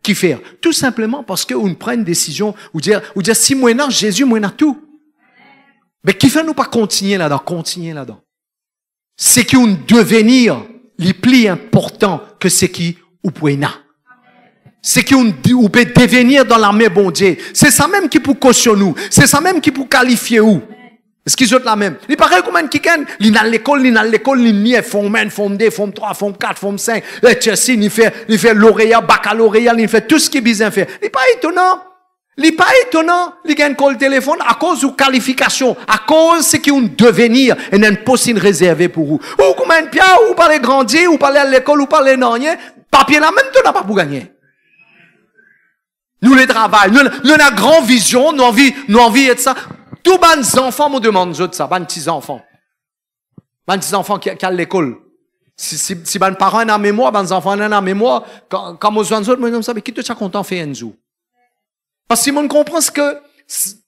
Qui faire? Tout simplement parce qu'on prend une décision, ou dire, si moi n'a Jésus, moi n'a tout. Mais qui fait nous pas continuer là-dedans? C'est qu'on devenir les plus important que ce qui, ou pouvez n'a. C'est qu'on peut devenir dans l'armée bon Dieu. C'est ça même qui peut cautionner nous. C'est ça même qui peut qualifier nous. Est-ce qu'ils sont la même? Il paraît comme un kiken, il n'a l'école, il n'y est forme 1, forme 2, forme 3, forme 4, forme 5. Il fait lauréat, baccalauréat, il fait tout ce qu'il besoin faire. Il n'est pas étonnant. Il gagne le téléphone à cause de qualification, à cause de ce qu'on devenir et n'est pas possible réservé pour vous. Ou comme un pia, ou parler grandir, ou parler à l'école, ou parler non, papier là même, tu n'as pas pour gagner. Nous les travail, nous avons grand vision, nous envie de ça. Tous les enfants me demandent ça, les petits enfants. Les petits enfants qui à l'école. Si les parents ont en mémoire, les enfants ont en mémoire, quand je vois les autres, je me dis, mais qui te tient content faire un jour? Parce que on comprend que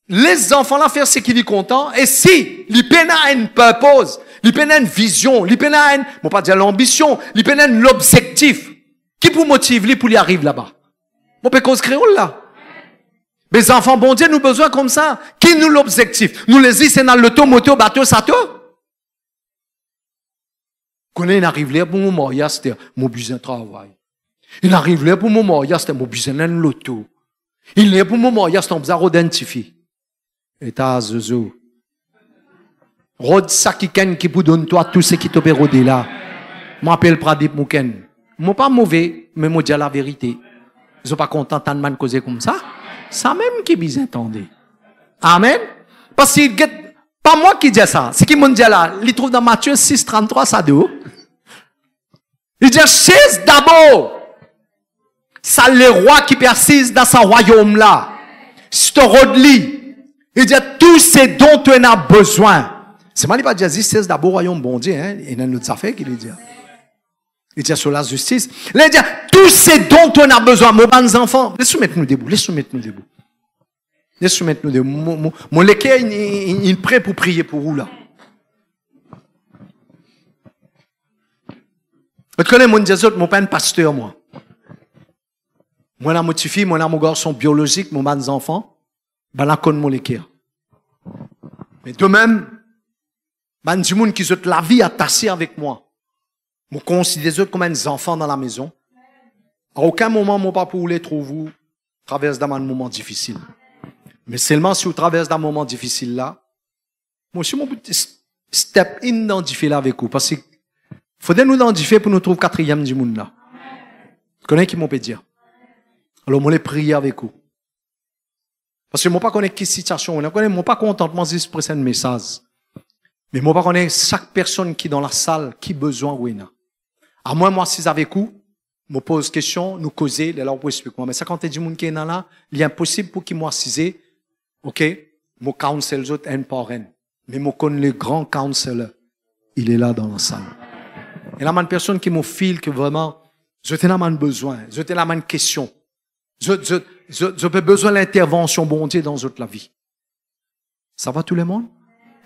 les enfants là faire ce qu'ils sont contents, et si, les peines ont une purpose, les peines ont une vision, les peines ont bon pas dire l'ambition, les peines ont l'objectif, qui pour motiver pour y arriver là-bas? On peut cause créole là. Les enfants, bon Dieu, nous besoin comme ça. Qui nous l'objectif? Nous les disons, c'est dans l'auto, moto, bateau, sato. Quand il arrive là pour mon mariage, c'était mon besoin de travail. Il arrive là pour mon mariage, c'était mon besoin de l'auto. Il est pour mon mariage, c'était un besoin d'identifier. Et t'as zozo. Rod Sakiken qui vous donne toi tout ce qui te peut roder là. M'appelle Pradip Mouken. Moi pas mauvais, mais moi dis la vérité. Ils sont pas contents de man causer comme ça. Ça même qui bien entendez. Amen. Parce que pas moi qui dis ça. C'est qui m'ont dit là. Il trouve dans Matthieu 6, 33, ça de où? Il dit, cherche d'abord. Ça le roi qui persiste dans son royaume là. Si tu redlis, il dit, tout ce dont tu en as besoin. C'est mal, il va dire, cherche d'abord royaume bon Dieu, hein. Il y a une autre affaire qu'il dit. Il dit sur la justice. Il dit, tout ce dont on a besoin, mes bons enfants, laissez-nous mettre nous debout, laissez-nous mettre nous debout. Laissez-nous mettre nous debout. Mon léquer, il est prêt pour prier pour vous, là. Vous connaissez mon Jésus, mon père, pasteur, moi. Moi, là, mon petite fille, moi, là, mon garçon biologique, mon bons enfants, ben, là, con mon léquer. Mais de même, ben, du monde qui se la vie attachée avec moi. Je considère les autres comme des enfants dans la maison. À aucun moment, mon papa voulait trouver vous traverse d'un moment difficile. Mais seulement si vous traversez d'un moment difficile là, moi aussi, mon step identifié là avec vous. Parce qu'il faudrait nous identifier pour nous trouver quatrième du monde là. Vous connaissez qui m'ont peut dire? Alors, moi, les prier avec vous. Parce que moi, pas connais quelle situation, moi, pas contentement juste pour un message. Mais moi, pas connais chaque personne qui est dans la salle, qui besoin ou n'a. À moi, si avec vous, me pose question, nous causer, les là, pour expliquer moi. Mais ça, quand il y a du monde qui est là, il est impossible pour qu'il moi assise, ok, mon counsel, les autres, un par un. Mais moi, connais le grand counselor, il est là dans la salle. Et là, une personne qui me file que vraiment, je t'ai là, besoin, je t'ai là, une question. Je peux besoin de l'intervention, bon Dieu, dans toute la vie. Ça va tout le monde?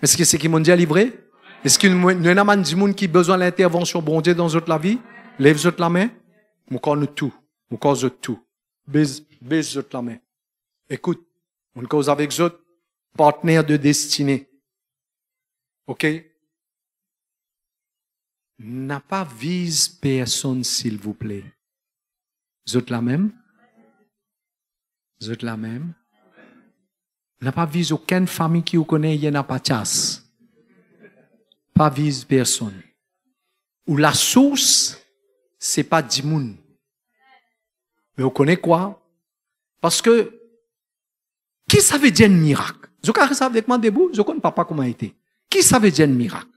Est-ce que c'est qui m'ont dit à livrer? Est-ce qu'il y a un monde qui a besoin de l'intervention, bon Dieu, dans toute la vie? Lève toute la main. Mon corps nous tout. Mon corps nous tout. Baise toute la main. Écoute, on cause avec eux. partenaire de destinée. OK? N'a pas vise personne, s'il vous plaît. Vous êtes la même? Vous êtes la même? N'a pas vise aucune famille qui vous connaît, il n'y en a pas de chasse. Pas vise personne. Ou la source, c'est pas Dimoun. Mais vous connaissez quoi? Parce que, qui savait dire un miracle? Je connais ça avec moi debout, je connais pas comment il était. Qui savait dire un miracle?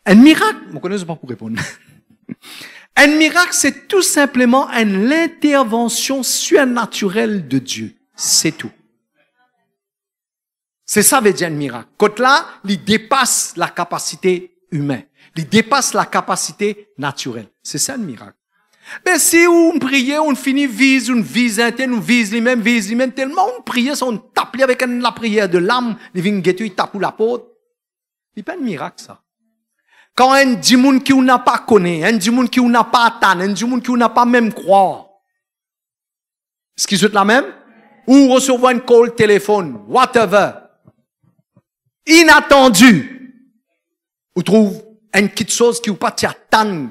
Un miracle, vous connaissez pas pour répondre. Un miracle, c'est tout simplement l'intervention surnaturelle de Dieu. C'est tout. C'est ça veut dire un miracle. Quand là, il dépasse la capacité humaine. Il dépasse la capacité naturelle. C'est ça le miracle. Mais si on priait, on finit vise interne, on vise lui-même, tellement on priait, on tape avec la prière de l'âme, il vient guetter, il tape la porte. C'est pas un miracle, ça. Quand un dimoun qui n'a pas connu, un dimoun qui n'a pas atteint, un dimoun qui n'a pas même croire, est-ce qu'ils sont la même? Ou recevoir un call téléphone, whatever, inattendu, ou trouve une petite chose qui ou pas t'y attend.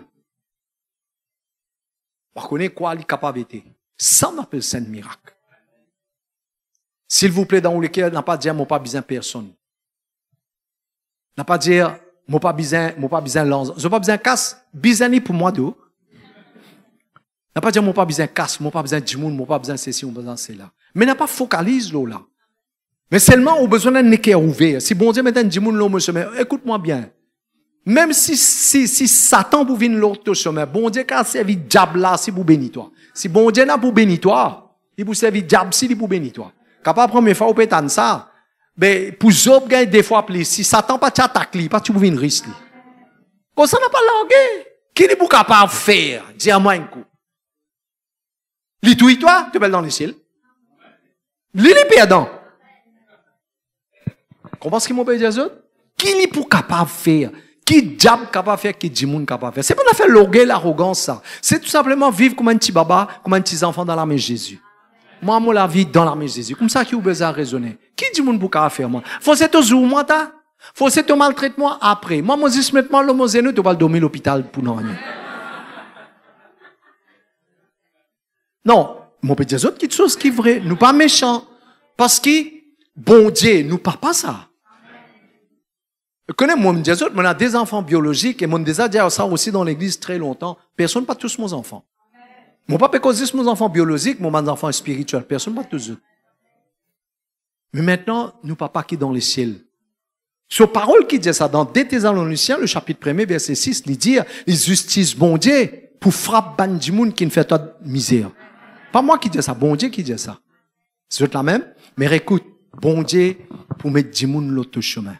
On connaît quoi les capacités. Ça, on appelle ça un miracle. S'il vous plaît, dans lequel n'a pas dire, moi pas besoin de personne. N'a pas dire, moi pas besoin l'ange. Je pas besoin de casse, besoin pour moi d'eau. N'a pas dire, moi pas besoin de casse, moi pas besoin de monde, moi pas besoin de ceci, moi pas besoin de cela. Mais n'a pas focalise là. Mais seulement, on a besoin d'un équerre ouvert. Si bon Dieu met un dimoun là, monsieur, écoute-moi bien. Même si Satan vous vient l'autre chemin, bon Dieu quand servi diable là, si vous bénis toi. Si bon Dieu n'a pour bénir toi, il vous servi diable si il pour bénir toi. Capable première fois vous peut entendre ça. Mais pour Job gagne des fois plus. Si Satan pas t'attaque lui, pas tu vous vient risque. Comme ça n'a pas largué. Qui est pour capable faire? Dis-moi un coup. Li tout toi, tu belle dans le ciel. Li les perdant. Comment est-ce qu'il m'a dit ça? Qui est pour capable faire? Qui diable capable faire, qui dimoun capable faire. C'est pas faire l'orgueil, l'arrogance, ça. C'est tout simplement vivre comme un petit baba, comme un petit enfant dans la main de Jésus. Moi, la vie dans la main de Jésus. Comme ça, qui vous besoin de raisonner. Qui dimoun pour capable faire, moi? Faut c'est au jour, moi, ta? Faut c'est au maltraitement après. Moi, dis, maintenant, l'homme zéno, tu vas dormir à l'hôpital pour non. Non. Mon petit Dieu, quelque chose qui est vrai. Nous pas méchants. Parce que, bon Dieu, nous pas ça. Je connais mon Dieu, on a des enfants biologiques et mon déjà dit ça aussi dans l'église très longtemps. Personne pas tous mes enfants. Mon papa cause mes enfants biologiques, mon enfants spirituels. Personne pas tous eux. Mais maintenant, nous papa qui est dans les ciels. Sur parole qui dit ça dans 2 Thessaloniciens, le chapitre 1er, verset 6, il dit, il justice bon Dieu pour frapper ban du monde qui ne fait pas de misère. Pas moi qui dis ça, bon Dieu qui dit ça. C'est la même, mais écoute, bon Dieu pour mettre du monde l'autre chemin.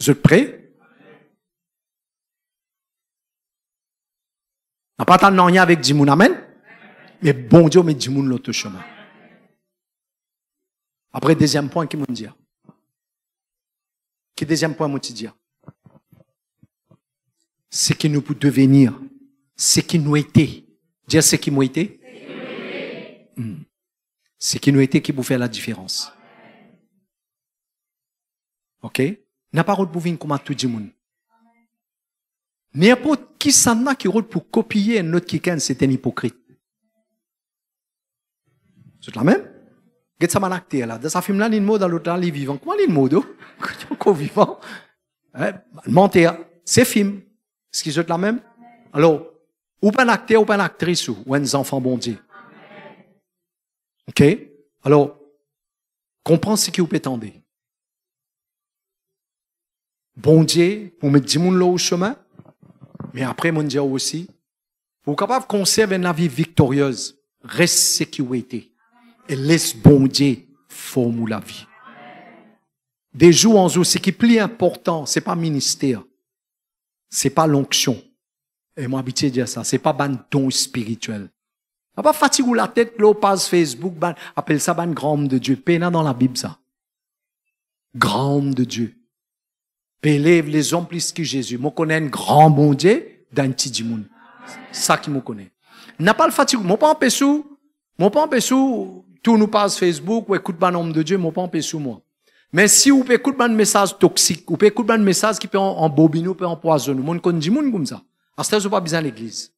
Vous êtes prêts? On n'a pas tant de rien avec Dimoun, amen? Mais bon Dieu met Dimoun l'autre chemin. Après, deuxième point, qui m'ont dit? Qui deuxième point, m'ont dit? C'est qui nous peut devenir, c'est qui nous était. Dire c'est qui nous était? C'est qui nous était qui peut faire la différence. Ok? N'a pas rôle pour venir comme tout le monde. N'importe qui s'en a qui rôle pour copier un autre qui c'est un hypocrite. C'est la même? Qu'est-ce que ça m'a acté là? Dans ce film là, il y a un mot, dans l'autre là, il est vivant. Comment il y a un mot? Encore vivant? Mentir, c'est film. Est-ce qu'ils sont la même? Alors, ou pas un acteur, ou pas une actrice, ou un enfant bon Dieu. Ok? Alors, comprends ce qui vous peut tendre. Bon Dieu, pour mettre du monde là au chemin, mais après, mon Dieu aussi, pour capable de conserver une vie victorieuse, reste ce qui vous été. Et laisse bon Dieu former la vie. Des jours en jour, ce qui est plus important, c'est pas ministère, c'est pas l'onction. Et moi, habitué à dire ça, c'est pas ban don spirituel. On pas fatiguer la tête, là, passe Facebook, appelle ça ban grand homme de Dieu. Pénal dans la Bible, ça. Grand homme de Dieu. Élève les hommes plus que Jésus. Moi, connais un grand bon Dieu d'un petit dimoun. Ça qui me connaît. N'a pas le fatigue. Moi, pas empêché, tout nous passe Facebook, ou écoute un homme de Dieu, mon pas en sous moi. Mais si vous écoutez un message toxique, vous écoutez un message qui peut embobiner, peut empoisonner, mon connaît du monde comme ça. À ce stade, pas besoin l'église.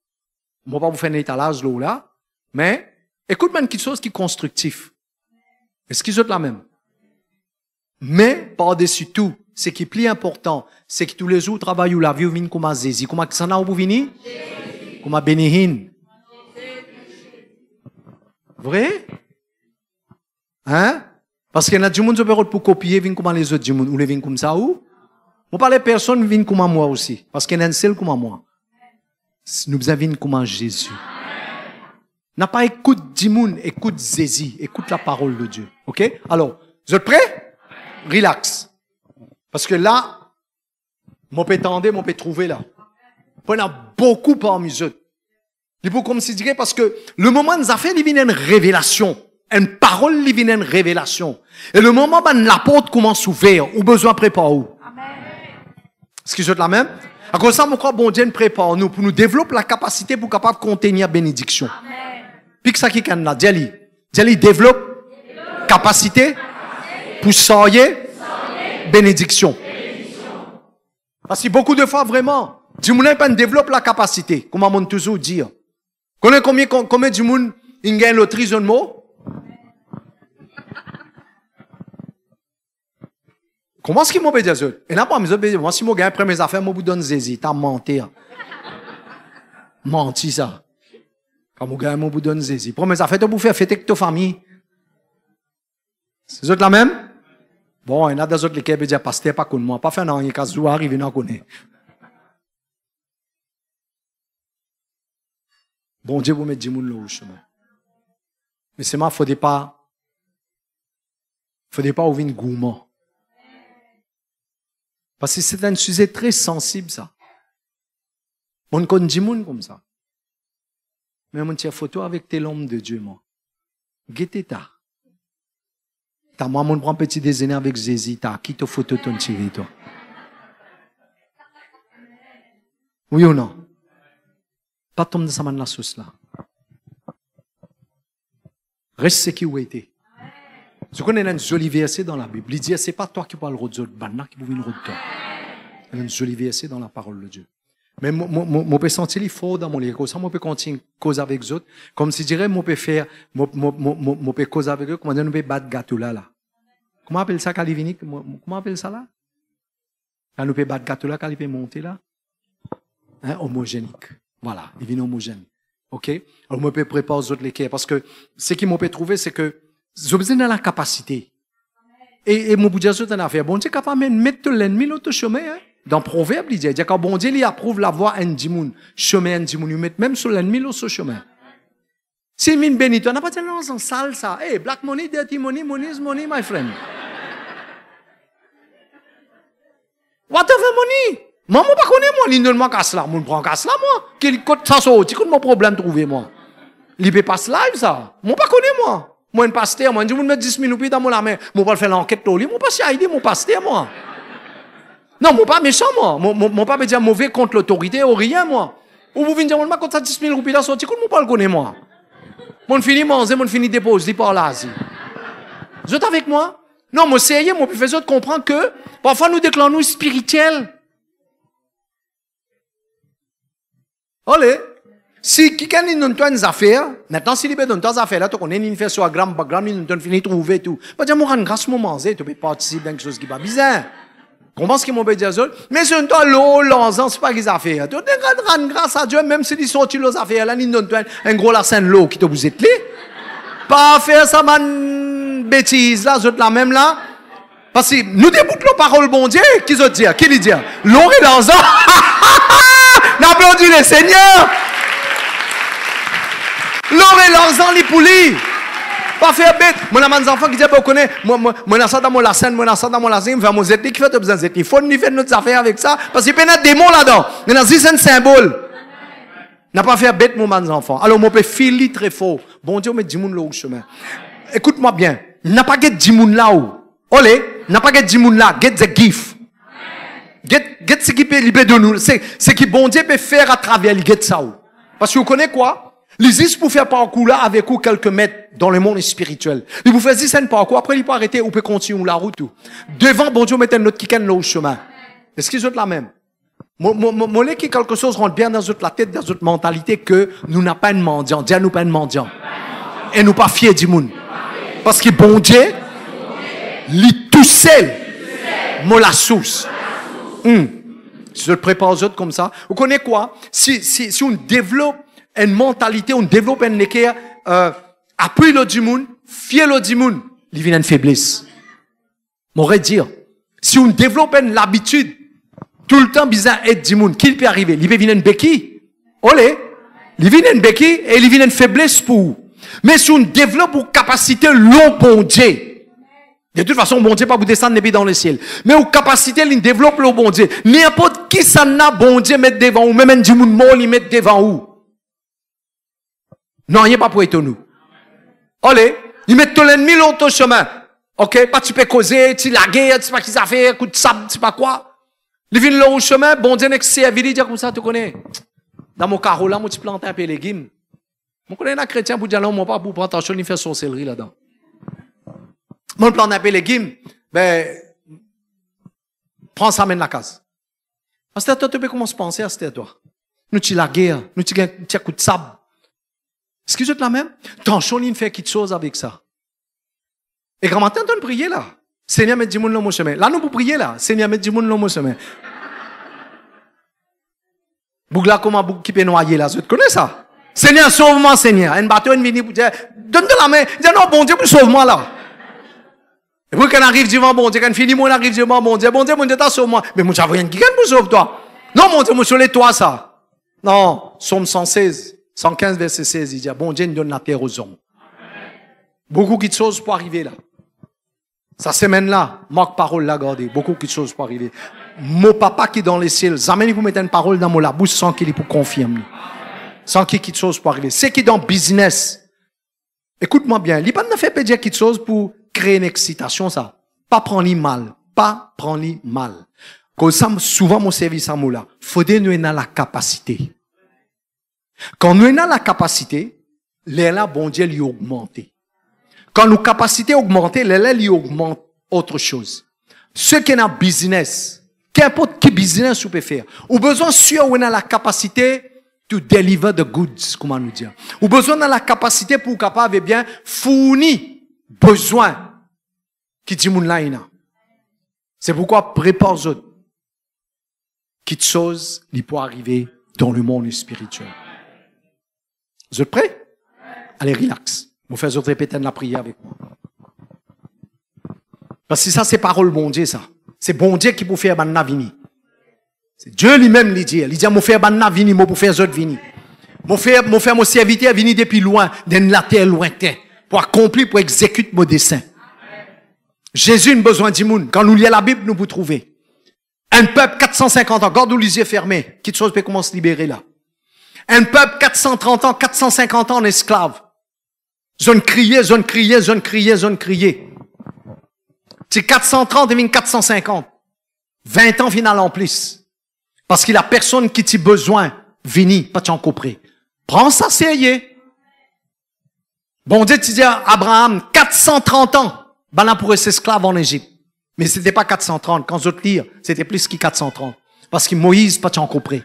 Je ne vais pas vous faire un étalage là, mais écoute quelque chose qui est constructif. Est-ce qu'ils sont la même? Mais, par-dessus tout, ce qui est plus important, c'est que tous les jours, travail ou la vie, viennent comme un zézi. Comment ça n'a pas venir? Comme un bénihin. Vrai? Hein? Parce qu'il y a du monde qui peut pour copier, viennent comme les autres du monde, ou les viennent comme ça, ou? On parle de personnes viennent comme moi aussi. Parce qu'il y en a un seul comme moi. Nous avons comme Jésus. N'a pas écoute du monde, écoute Jésus, écoute la parole de Dieu. Ok? Alors, vous êtes prêts? Relax. Parce que là, mon peut tendre, mon peut trouver là. Il y en a beaucoup parmi eux. Il faut considérer parce que le moment nous a fait, il vient une révélation. Une parole, il vient une révélation. Et le moment où la porte commence à ouvrir, ou besoin prépare où? Est-ce que c'est la même? À cause de ça, mon crois, bon Dieu nous prépare nous pour nous développer la capacité pour capable contenir bénédiction. Puis que ça qui est là, Diali développe capacité pour sortir bénédiction. Parce que beaucoup de fois, vraiment, du monde ne développe la capacité, comme on toujours dire. Combien du monde il gagne l'autrice de mot? Comment est-ce qu'il m'a dit ça? Et là, moi, si je gagne après mes affaires, je vous donne zézi. T'as menti. Menti, ça. Quand je gagne, je vous donne zézi. Pour mes affaires, tu peux faire fêter avec ta famille. C'est la même? Bon, il y en a des autres qui disent, pasteur, pas comme moi. Pas faire non, il y a qu'à se arriver dans connaître. Bon Dieu, vous mettez du monde là au chemin. Mais c'est moi, faudrait pas ouvrir une gourmand. Parce que c'est un sujet très sensible, ça. On connaît du monde comme ça. Mais on tient photo avec tes l'homme de Dieu, moi. Guettez ta. T'as moi, on prend petit déjeuner avec Jésus, t'as qui te photo ton tiré, toi. Oui ou non? Pas tomber dans sa main la sauce là. Reste ce qui a été. Je connais un joli verset dans la Bible. Il dit, c'est pas toi qui parles de Dieu, c'est qui vous de toi. Il y a un joli verset dans la parole de Dieu. Mais moi, peux sentir fort dans mon lit. Comme ça, moi, peux continuer cause avec eux autres. Comme si je dirais, moi, peux faire, moi, peux cause avec eux. Comment dire, nous peux battre gâteau là. Comment appelle ça, Calivini? Comment appelle ça là? Quand nous peut battre gâteau là, quand il peut monter là? Hein, homogénique. Voilà. Il vient homogène. OK? Alors, moi, peux préparer aux autres les parce que ce qui m'a peut trouver, c'est que, j'ai besoin de la capacité. Et mon Dieu, c'est une affaire. Bon Dieu, capable de mettre l'ennemi l'autre chemin, hein? Dans Proverbe, il dit que bon Dieu, il approuve la voie en dimoun, chemin en dimoun, il met même sur l'ennemi l'autre chemin. Si il bénit, on n'a pas dit non, c'est sale ça. Hey, black money, dirty money, money is money, my friend. Whatever money. Moi, je ne connais pas, moi, l'indonnement casse là. Moi, je prends casse là, moi. Quel côté ça sorti, quel mon problème trouver, moi. Il peut passer live, ça. Moi, je ne connais pas, moi. Moi, un pasteur, moi, je me mets 10 minutes dans mon main. Moi, je vais faire l'enquête, moi, pas si aider mon pasteur, moi. Non, moi, pas méchant, moi. Moi, pas me dire mauvais contre l'autorité ou rien, moi. Ou vous venez dire, moi, quand ça 10 000 roupies là sorti, comment pas le connaître, moi? Moi, finis manger, moi, finis déposer par là, si. Vous êtes avec moi? Non, moi, sérieux, moi, puis faisons comprendre que, parfois, nous déclarons spirituels. Allez. Si quelqu'un nous donne des affaires, maintenant, s'il donne des affaires, là, tu connais une affaire sur un grand background, il nous donne fini de trouver tout. Pas dire, moi, rendre grâce moment, tu peux participer dans quelque chose qui va bizarre. Comment est-ce qu'ils m'ont dit ça? Mais c'est un temps l'eau, l'enzan, c'est pas qu'ils affaires. Tu rendre grâce à Dieu, même s'ils sortent les affaires, là, ils nous donnent un gros larcin de l'eau qui te vous êtes là. Pas faire ça, man, bêtise, là, vous êtes la même, là. Parce que nous déboutons la parole, bon Dieu, qui se dit? Qui lui dit? L'eau et l'enzan. N'applaudis le Seigneur. L'or et l'argent, les poulies. Pas faire bête. Moi, j'ai des enfants qui disent, vous connaissez, moi, ça dans mon lacen, moi, ça dans mon lacen, je vais mon zéti, qui fait besoin de zéti. Il faut nous faire notre affaire avec ça, parce qu'il y a des mots là-dedans. Il y a un symbole. N'a pas fait bête, mon enfant. Alors, mon père, fili très fort. Bon Dieu, met 10 moun là au chemin. Écoute-moi bien. N'a pas get 10 moun là où. Olé, n'a pas get 10 moun là. Get the gift. Get ce qui peut libérer de nous. C'est ce qui bon Dieu peut faire à travers les get ça où. Parce que vous connaissez quoi? Les pour faire parcours là avec vous quelques mètres dans le monde spirituel. Il vous fait 10 un parcours, après il peut arrêter ou peut continuer la route. Devant, bon Dieu, mettez notre qui là au chemin. Est-ce qu'ils sont la même? Moi, qui quelque chose rentre bien dans notre la tête, dans notre mentalité que nous n'avons pas de mendiant. Dieu nous pas de mendiant. Et nous pas fiers du monde. Parce que bon Dieu, lui tout seul, moi la source. Si je le prépare aux autres comme ça, vous connaissez quoi? Si on développe une mentalité, on développe un équerre, appuie le du monde, fier le du monde, il vient une faiblesse. M'aurait dire, si on développe une l'habitude, tout le temps bizarre être du monde, qu'il peut arriver? Il peut venir une béquille. Olé! Il vient une béquille et il vient une faiblesse pour vous. Mais si on développe une capacité, l'eau bon Dieu, de toute façon, bon Dieu pas vous descendre depuis dans le ciel. Mais aux capacités, il développe le bon Dieu. N'importe qui ça n'a bon Dieu mettre devant vous, même un du monde mort, il met devant vous. Non, il n'y a pas pour étonner. Allez, il met tout l'ennemi l'autre chemin. Ok, pas tu peux causer, tu la guerre, tu sais pas qui ça fait, coup de sable, tu sais pas quoi. Il vient là au chemin, bon Dieu n'est que c'est à dire comme ça, tu connais. Dans mon carreau là, moi tu plantes un peu les légumes. Moi connais un chrétien pour dire non, moi pas pour prendre attention, il fait sorcellerie là-dedans. Mon plan d'appeler les légumes, ben, prends ça, mène la case. Parce que toi, tu peux commencer à penser à cette toi. Nous, tu la guerre, nous, tu as un coup de sable. Est-ce que vous êtes la même? Attention, il fait quelque chose avec ça. Et quand matin, on prier là. Seigneur, mets du monde dans mon chemin. Là, nous, pour prier là. Seigneur, mets du monde dans mon chemin. Bougla, comment boug qui peut noyer là? Tu connais ça? Seigneur, sauve-moi, Seigneur. Un bateau, une vini pour dire, donne-toi la main. Dis non, bon Dieu, pour sauve-moi là. Et puis, quand on arrive devant bon Dieu, quand on finit, on arrive devant bon Dieu, t'as sauvé moi. Mais moi, j'avais rien qui gagne pour sauver toi. Non, mon Dieu, moi, sur les toits, ça. Non, Psaume 116, 115, verset 16, il dit, bon Dieu, nous donne la terre aux hommes. Beaucoup de choses pour arriver là. Sa semaine-là, manque parole là, regardez, beaucoup de choses pour arriver. Mon papa qui est dans les ciels, jamais vous mettez une parole dans mon la bouche sans qu'il pour confirmer. Sans qu'il y ait quelque chose pour arriver. C'est qui est dans business. Écoute-moi bien, il n'y a pas de faire dire quelque chose pour créer une excitation, ça. Pas prendre mal. Pas prendre mal. Comme ça, souvent, mon service à moi là, faudrait nous ayons la capacité. Quand nous avons la capacité, les là, bon Dieu, lui augmente. Quand nos capacités augmentent, les là, lui augmente autre chose. Ceux qui ont un business, qu'importe quel business vous pouvez faire, ou besoin sûr, on a la capacité to deliver the goods, comment nous dire. Ou besoin de la capacité pour capable de bien fournir besoin qui dit moun là ina. C'est pourquoi prépare les autres. Quelque chose qui peut arriver dans le monde spirituel. Vous êtes prêts? Allez, relax. Vous faites autres répéter la prière avec moi. Parce que ça, c'est parole bon Dieu, ça. C'est bon Dieu qui peut faire banna vini. C'est Dieu lui-même qui dit. Il dit, mon frère banna vini, moi pour faire autres vini. Mon frère, mon serviteur vini depuis loin, dans la terre lointaine, pour accomplir, pour exécuter mon dessein. Jésus a besoin du monde. Quand nous lisons la Bible, nous pouvons trouver. Un peuple 450 ans, garde les yeux fermés. Quelque chose peut commencer à se libérer là. Un peuple 430 ans, 450 ans en esclave. Zone criée. C'est 430 devient 450. 20 ans final en plus. Parce qu'il a personne qui t'a besoin. Vini, pas t'en compris. Prends ça sérieux. Bon Dieu, tu dis à Abraham, 430 ans. Ben là, pour être esclave en Égypte. Mais c'était pas 430. Quand je te lire, c'était plus que 430. Parce que Moïse, pas t'en compris.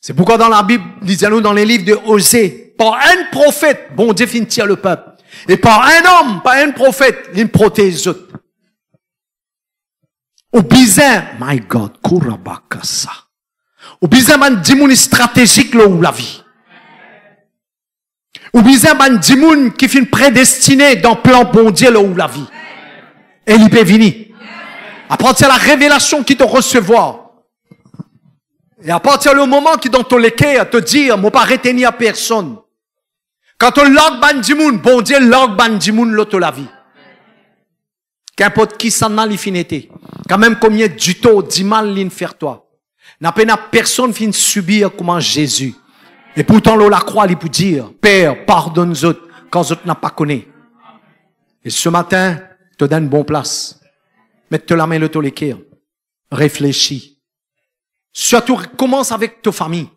C'est pourquoi dans la Bible, disons-nous dans les livres de Osée, par un prophète, bon Dieu finit le peuple. Et par un homme, par un prophète, il protège les autres. Au bizarre, my God, Kurabakasa. Au bizarre, man, dimoun stratégique là où la vie. Au bizarre, man, dimoun qui finit prédestiné dans le plan bon Dieu là où la vie. Et il peut venir. À partir de la révélation qu'il te recevoir. Et à partir du moment qui dans ton léquer te dire, moi pas retenir à personne. Quand on log ban dimoun, bon Dieu log ban dimoun l'autre la vie. Qu'importe qui s'en a l'infinité. Quand même combien du tout, dit mal l'in faire toi. N'a pas personne fin subir comme Jésus. Et pourtant, l'on la croix, il peut dire, Père, pardonne-nous quand nous n'a pas connu. Et ce matin, te donne une bonne place. Mette la main le toléquer. Réfléchis. Surtout, commence avec ta famille.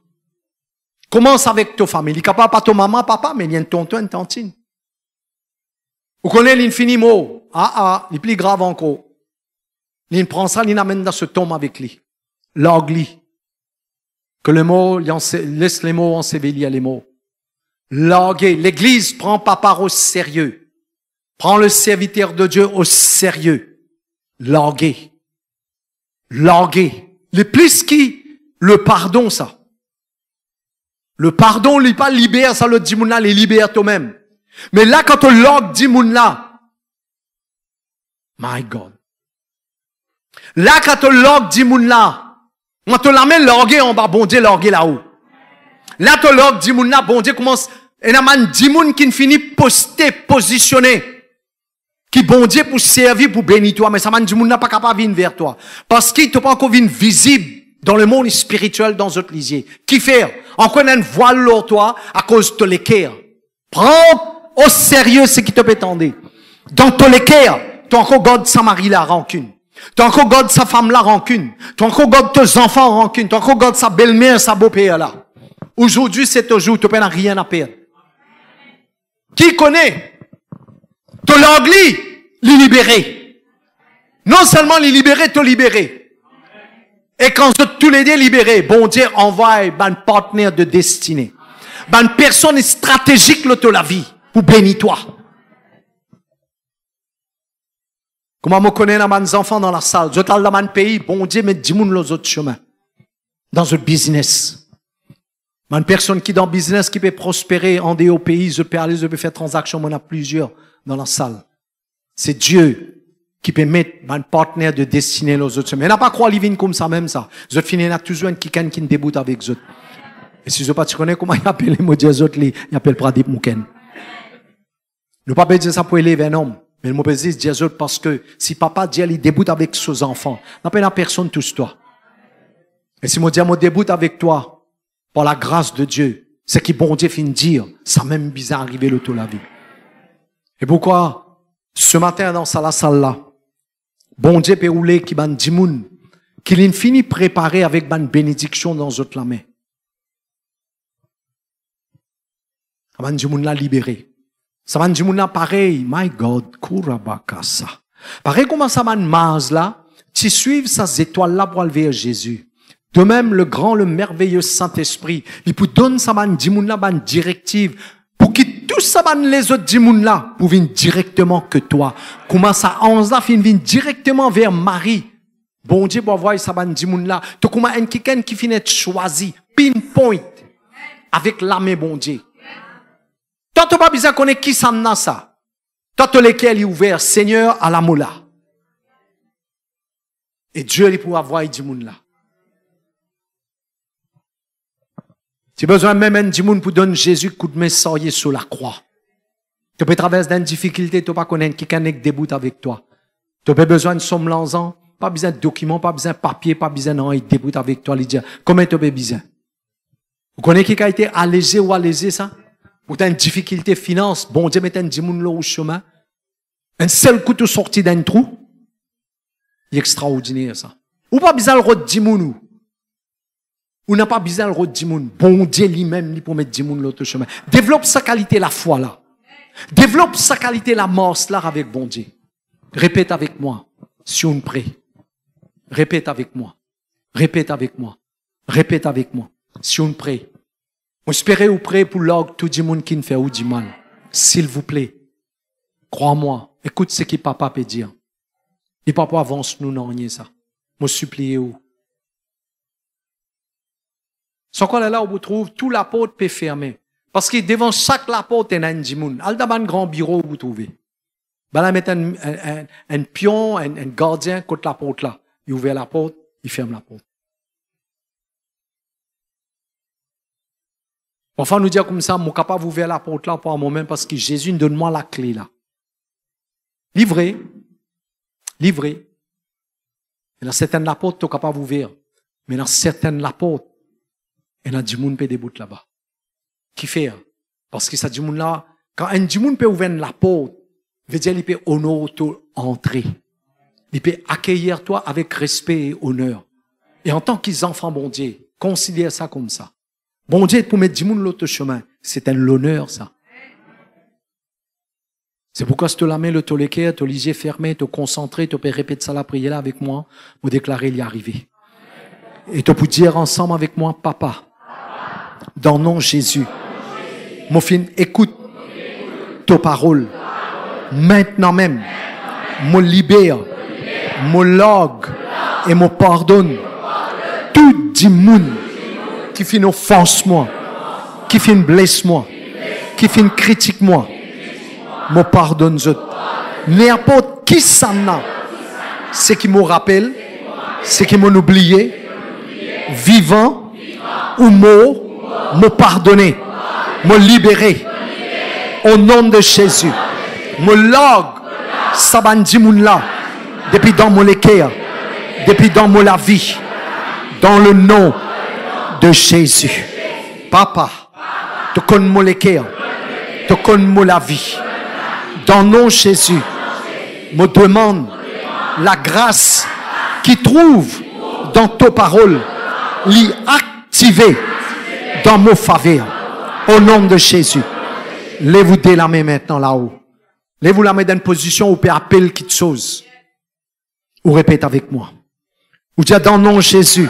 Commence avec ta famille. Il est capable pas ton maman, papa, mais il y a un tonton, une tantine. Vous connaissez l'infini mot. Il est plus grave encore. Il prend ça, il amène dans ce tombe avec lui. L'agli. Que le mot, laisse les mots ensevelir les mots. Laguer. L'église prend pas part au sérieux. Prends le serviteur de Dieu au sérieux. Laguer. Laguer. Le plus qui, le pardon, ça. Le pardon, il pas libère, ça le dit moun là, les libère toi-même. Mais là, quand on log dit moun là, my God. Là, quand on log dit moun là, on te l'amène loguer en bas, bon Dieu, loguer là-haut. Là, tu log dit moun là, bon Dieu commence, et n'a man dit moun qui finit posté, positionné. Qui bon Dieu pour servir, pour bénir toi, mais ça man dit moun là pas capable de venir vers toi. Parce qu'il t'a pas encore vu visible dans le monde spirituel, dans autres lisiers. Qui fait? On connaît une voile sur toi, à cause de l'équerre. Prends au sérieux ce qui te peut tendre. Dans ton équerre, tu as encore God sa mari la rancune. Tu as encore God sa femme la rancune. Tu as encore God tes enfants rancune. Tu as encore God sa belle-mère, sa beau-père là. Aujourd'hui, c'est ton jour, tu n'as rien à perdre. Qui connaît? Te l'angli, les libérer. Non seulement les libérer, te libérer. Et quand tous les deux libérés, bon Dieu envoie un partenaire de destinée. Une personne stratégique de la vie pour bénir toi. Comment me connais mes enfants dans la salle? Je t'ai dans mon pays, bon Dieu, mais dis-moi les autres chemins. Dans le business. Une personne qui dans le business, qui peut prospérer en des hauts pays, je peux aller, je peux faire transaction, on a plusieurs dans la salle. C'est Dieu qui peut mettre un partenaire de destinée aux autres. Mais n'a pas croire living comme ça même ça. Je finis là toujours un qui déboute avec eux. Et si je pas tu connais comment il appelle les mots des autres, il appelle Pradip Mouken. Nous pas dire ça pour élever un homme. Mais le mot dire Dieu parce que si papa Dieu il déboute avec ses enfants, n'a pas personne touche toi. Et si mon Dieu me déboute avec toi, par la grâce de Dieu, c'est qui bon Dieu finit dire, ça même bizarre arriver le tout la vie. Et pourquoi, ce matin dans la salle là, bon Dieu peut rouler qui ban dimoun, qu'il finit préparé avec ban bénédiction dans votre la main. Ça ban dimoun la libéré. Ça ban dimoun la pareil, my God, kurabakasa. Pareil comment ça ban Mars là, tu suives ces étoiles là pour aller vers Jésus. De même, le grand, le merveilleux Saint-Esprit, il peut donner ça ban dimoun là ban directive pour que tout ça ban les autres dimoun là pour venir directement que toi. Comment ça 11 là fin venir directement vers Marie. Bon Dieu pour voir ça ban dimoun là. Tu comment un quelqu'un qui finit choisi pinpoint avec la main bon Dieu. Toi tu pas besoin connaître qui ça n'a ça. Toi tu lequel est ouvert Seigneur à la moula. Et Dieu il pour avoir dimoun là. Tu as besoin même d'un dimoun pour donner Jésus coup de main sortir sur la croix. Tu peux traverser d'une difficulté, tu ne peux pas connaître quelqu'un qui déboute avec toi. Tu as besoin de sommelançant, pas besoin de documents, pas besoin de papier, pas besoin de il déboute avec toi, il dit, comment tu as besoin? Vous connaissez qui a été allégé ou allégé ça? Ou tu as une difficulté finance, bon Dieu met un dimoun là au chemin. Un seul coup de sorti d'un trou. C'est extraordinaire ça. Ou pas besoin de le dimoun ou n'a pas besoin de le dimoun. Bon Dieu lui-même, il peut mettre dimoun l'autre chemin. Développe sa qualité la foi là. Développe sa qualité la mort là avec bon Dieu. Répète avec moi. Si on prie. Répète avec moi. Répète avec moi. Répète avec moi. Si on prie. On espère ou prie pour l'og tout le monde qui ne fait ou du mal. S'il vous plaît. Crois-moi. Écoute ce que papa peut dire. Et papa avance nous non rien ça. Moi supplie ou. Sans quoi là où vous trouvez, tout la porte peut fermer. Parce que devant chaque la porte, il y a un djimoun. Al d'abord un grand bureau où vous trouvez. Ben là, mettre un pion, un gardien contre la porte là. Il ouvre la porte, il ferme la porte. Enfin, nous dire comme ça, je suis capable d'ouvrir la porte là pour moi-même parce que Jésus donne-moi la clé là. Livré. Livré. Et dans certaines la porte, tu es capable d'ouvrir. Mais dans certaines la porte, il y a du monde qui peut débouter là-bas. Qui fait? Parce que ça du monde là, quand un du monde peut ouvrir la porte, veut dire qu'il peut honorer ton entrée. Il peut accueillir toi avec respect et honneur. Et en tant qu'enfants, bon Dieu, considère ça comme ça. Bon Dieu, pour mettre 10 moun l'autre chemin, c'est un honneur, ça. C'est pourquoi si tu la mets le toléquer, tu les yeux fermés, tu concentré, tu peux répéter ça la prière là avec moi, pour déclarer l'y arriver. Et tu peux dire ensemble avec moi, Papa, dans le nom de Jésus, mon fils, écoute tes paroles. Maintenant même, me libère, me log et me pardonne. Tout dit moun qui fait offense moi, qui fait blesse moi, qui fait critique moi, me pardonne je. N'importe qui ça n'a, c'est qui me rappelle, c'est qui m'a oublié, vivant ou mort, me pardonner, me libérer. Au nom de Jésus, me log, sabandi moun là, depuis dans mon équerre, depuis dans mon la vie, dans le nom de Jésus. Papa, te connais mon équerre, te connais mon la vie. Dans le nom de Jésus, me demande la grâce qui trouve dans tes paroles, l'y activer dans mon faveur. Au nom de Jésus. Lève-vous dès la main maintenant là-haut. Lève-vous la main dans une position où vous pouvez appeler quelque chose. Ou répète avec moi. Ou dire dans le nom de Jésus,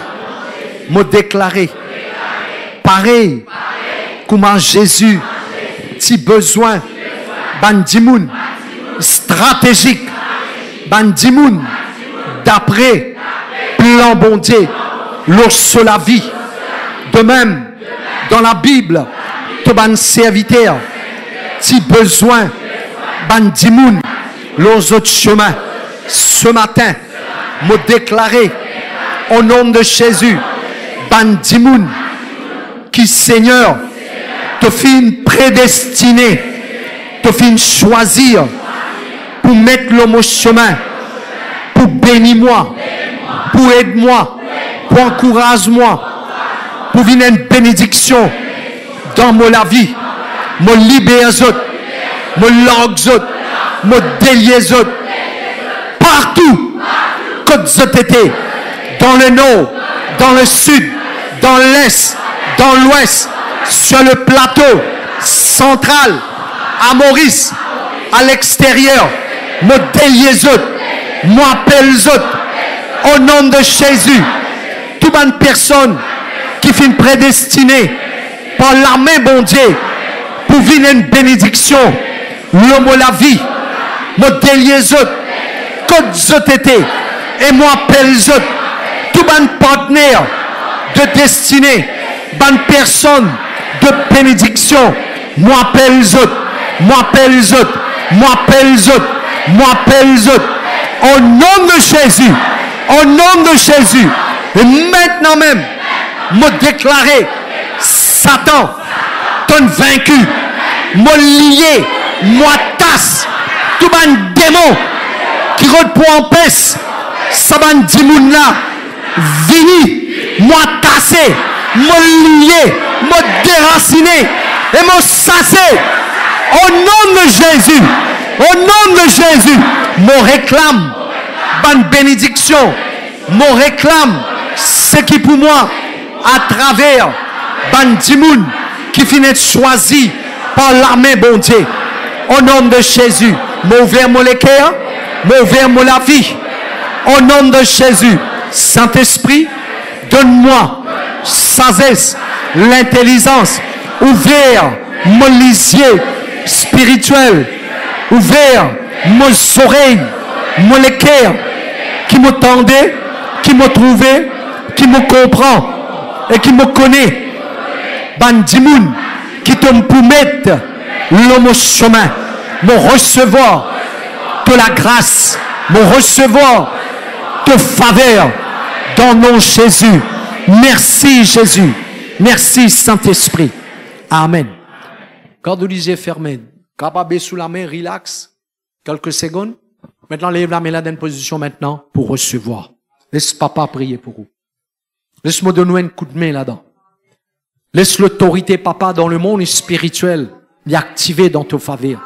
me déclarer, pareil, comment Jésus, si besoin, bandimoun, stratégique, bandimoun, d'après, plan bon Dieu, lorsque la vie, de même, dans la Bible, tout ban serviteur, si besoin, bandimoun, los autres chemins, ce matin, me déclarer, au nom de Jésus, bandimoun, qui Seigneur, te fin prédestiné, te fin choisir, pour mettre l'homme au chemin, pour bénir moi, pour aider moi, pour encourager moi, pour venir une bénédiction dans mon la vie, me libérer autres, me log autres, me délier autres, partout, que vous été, dans le nord, dans le sud, dans l'est, dans l'ouest, sur le plateau central, à Maurice, à l'extérieur, me délier autres, moi appelle autres, au nom de Jésus, toute bonne personne qui finit prédestinée par la main bon Dieu pour venir une bénédiction, l'homme la vie, me délier autres, que vous été, et moi appelle autres, tout bon partenaire de destinée, bonne personne de bénédiction, moi appelle autres, moi appelle autres, moi appelle autres, moi appelle autres, au nom de Jésus, au nom de Jésus, et maintenant même, me déclarer, Satan, ton vaincu, me lier, moi tasse, tout ban démon, qui repose en paix, ça ban dimoun là, vini, moi tasser, me lier, me déraciner, et me sasser, au nom de Jésus, au nom de Jésus, me réclame, bonne bénédiction, me réclame, ce qui pour moi, à travers, ban dimoun, qui finit choisi par l'armée bon Dieu, au nom de Jésus, m'ouvert mon équerre, m'ouvert mon la vie, au nom de Jésus, Saint-Esprit, donne-moi sagesse, l'intelligence, ouvert mon lisier spirituel, ouvert mon oreille, mon équerre, qui me tendait, qui me trouvait, qui me comprend et qui me connaît. Bandimoun, qui te pour mettre l'homme au chemin, me recevoir de la grâce, me recevoir de faveur dans le nom de Jésus. Merci Jésus. Merci Saint-Esprit. Amen. Quand vous lisez fermé, capable sous la main, relax, quelques secondes. Maintenant, lève la main là dans une position maintenant pour recevoir. Laisse papa prier pour vous. Laisse-moi donner un coup de main là-dedans. Laisse l'autorité, papa, dans le monde spirituel, l'y activer dans ta faveur.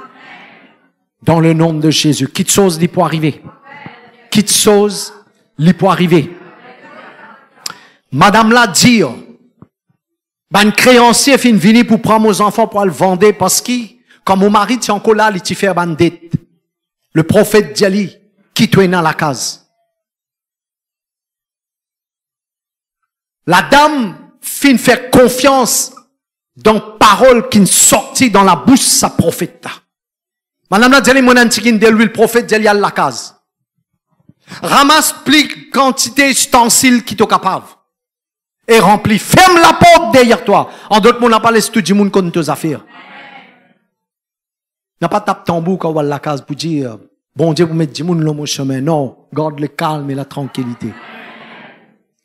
Dans le nom de Jésus. Quitte chose, l'y peut arriver. Quitte chose, l'y peut arriver. Madame l'a dit, ben créancier fin vini pour prendre aux enfants pour le vendre parce que, comme mon mari tient encore là, il t'y fait ban dette. Le prophète Diali, qui te dans la case. La dame fin faire confiance dans parole qui sortit dans la bouche sa prophète. Madame la Diali, mon antiquin de lui, le prophète Diali à la case. Ramasse plus quantité d'ustensiles qui t'ont capable. Et remplis. Ferme la porte derrière toi. En d'autres mots, on n'a pas laissé tout le monde contre tes affaires. N'a pas tape tambour quand on va à la case pour dire, bon Dieu, vous mettez du monde dans mon chemin. Non. Garde le calme et la tranquillité.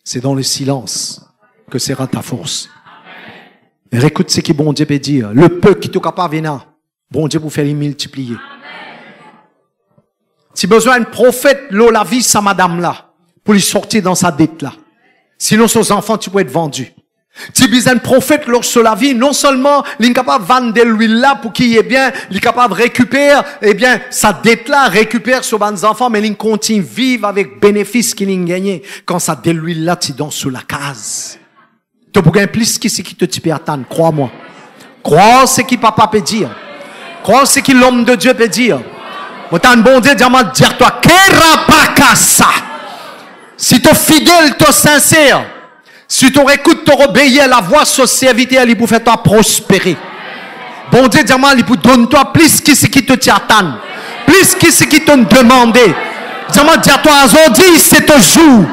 C'est dans le silence que sera ta force. Et écoute ce que bon Dieu peut dire. Le peu qui t'est capable venir. Bon Dieu, vous faire les multiplier. Si besoin d'un prophète, l'eau la vie, sa madame là, pour lui sortir dans sa dette là. Sinon, ses enfants, tu peux être vendu. Si besoin d'un prophète, lorsque la vie, non seulement, il est capable de vendre de l'huile là pour qu'il y ait bien, il est capable de récupérer, eh bien, sa dette là, récupère sur ses enfants, mais il continue à vivre avec bénéfice qu'il a gagné. Quand ça de l'huile là, tu danses sous la case. Tu peux gagner plus que ce qui te peut attendre, crois-moi. Crois ce que papa peut dire. Crois ce que l'homme de Dieu peut dire. Autant bon Dieu, dire toi, Kerapakasa. Si tu es fidèle, tu es sincère, si tu écoutes, tu obéis à la voix société, elle pour faire toi prospérer. Bon Dieu, dis-moi, il pour donner toi plus que ce qui te t'attend, plus que ce qui te demandé. Dis-moi, dis-toi, aujourd'hui, c'est ton jour.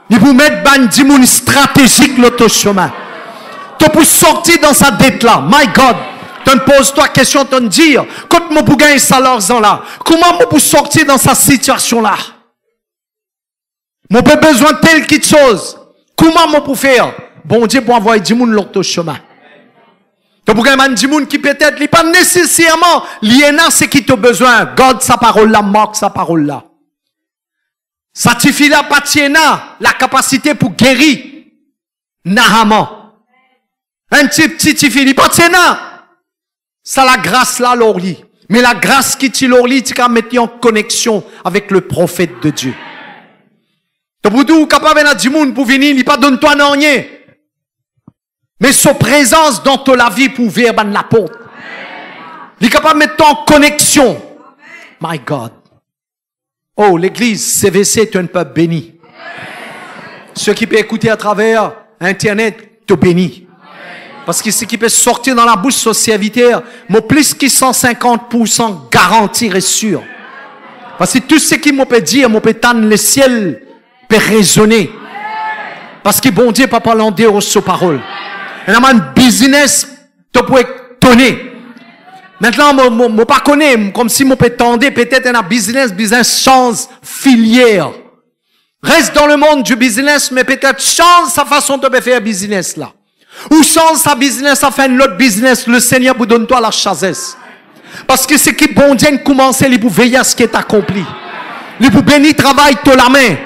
Il pour mettre ban dimoun stratégique l'autre chemin. Tu peux sortir dans sa dette là. My God. Tu poses toi question, tu dire, quand mon pour gagner ça l'argent là, comment je peux sortir dans sa situation là? Mon peu besoin de telle quelque chose. Comment je peux faire? Bon Dieu pour envoyer du monde l'autre chemin. Tu peux gagner du monde qui peut-être n'est pas nécessairement lié à ce qui t'a besoin. Garde sa parole là, marque sa parole là. Ça suffit là, pas la capacité pour guérir. Nahaman. Un petit fili, pas ça la grâce là, l'orli. Mais la grâce qui t'y l'orli, tu peux mettre en connexion avec le prophète de Dieu. Tu peux capable de du monde pour venir, il pas donne toi non rien. Mais sa présence dans ta vie pour ouvrir la porte. Il est capable de mettre en connexion. My God. Oh, l'église CVC est un peuple béni. Ceux qui peuvent écouter à travers Internet, te bénis. Parce que ce qui peut sortir dans la bouche sociétaire, mais plus que 150% garanti et sûr. Parce que tout ce qui peut dire, peut tendre le ciel, peut résonner. Parce que bon Dieu, papa l'en dit aux paroles. Et là, un business, tu peux tonner. Maintenant, je pas connais, comme si je peux tendre, peut-être un business chance filière. Reste dans le monde du business, mais peut-être change sa façon de faire business là. Ou change sa business à faire un autre business, le Seigneur vous donne toi la chassesse. Parce que c'est qui bon Dieu commence, il pour veiller à ce qui est accompli. Il pour bénir travail de la main.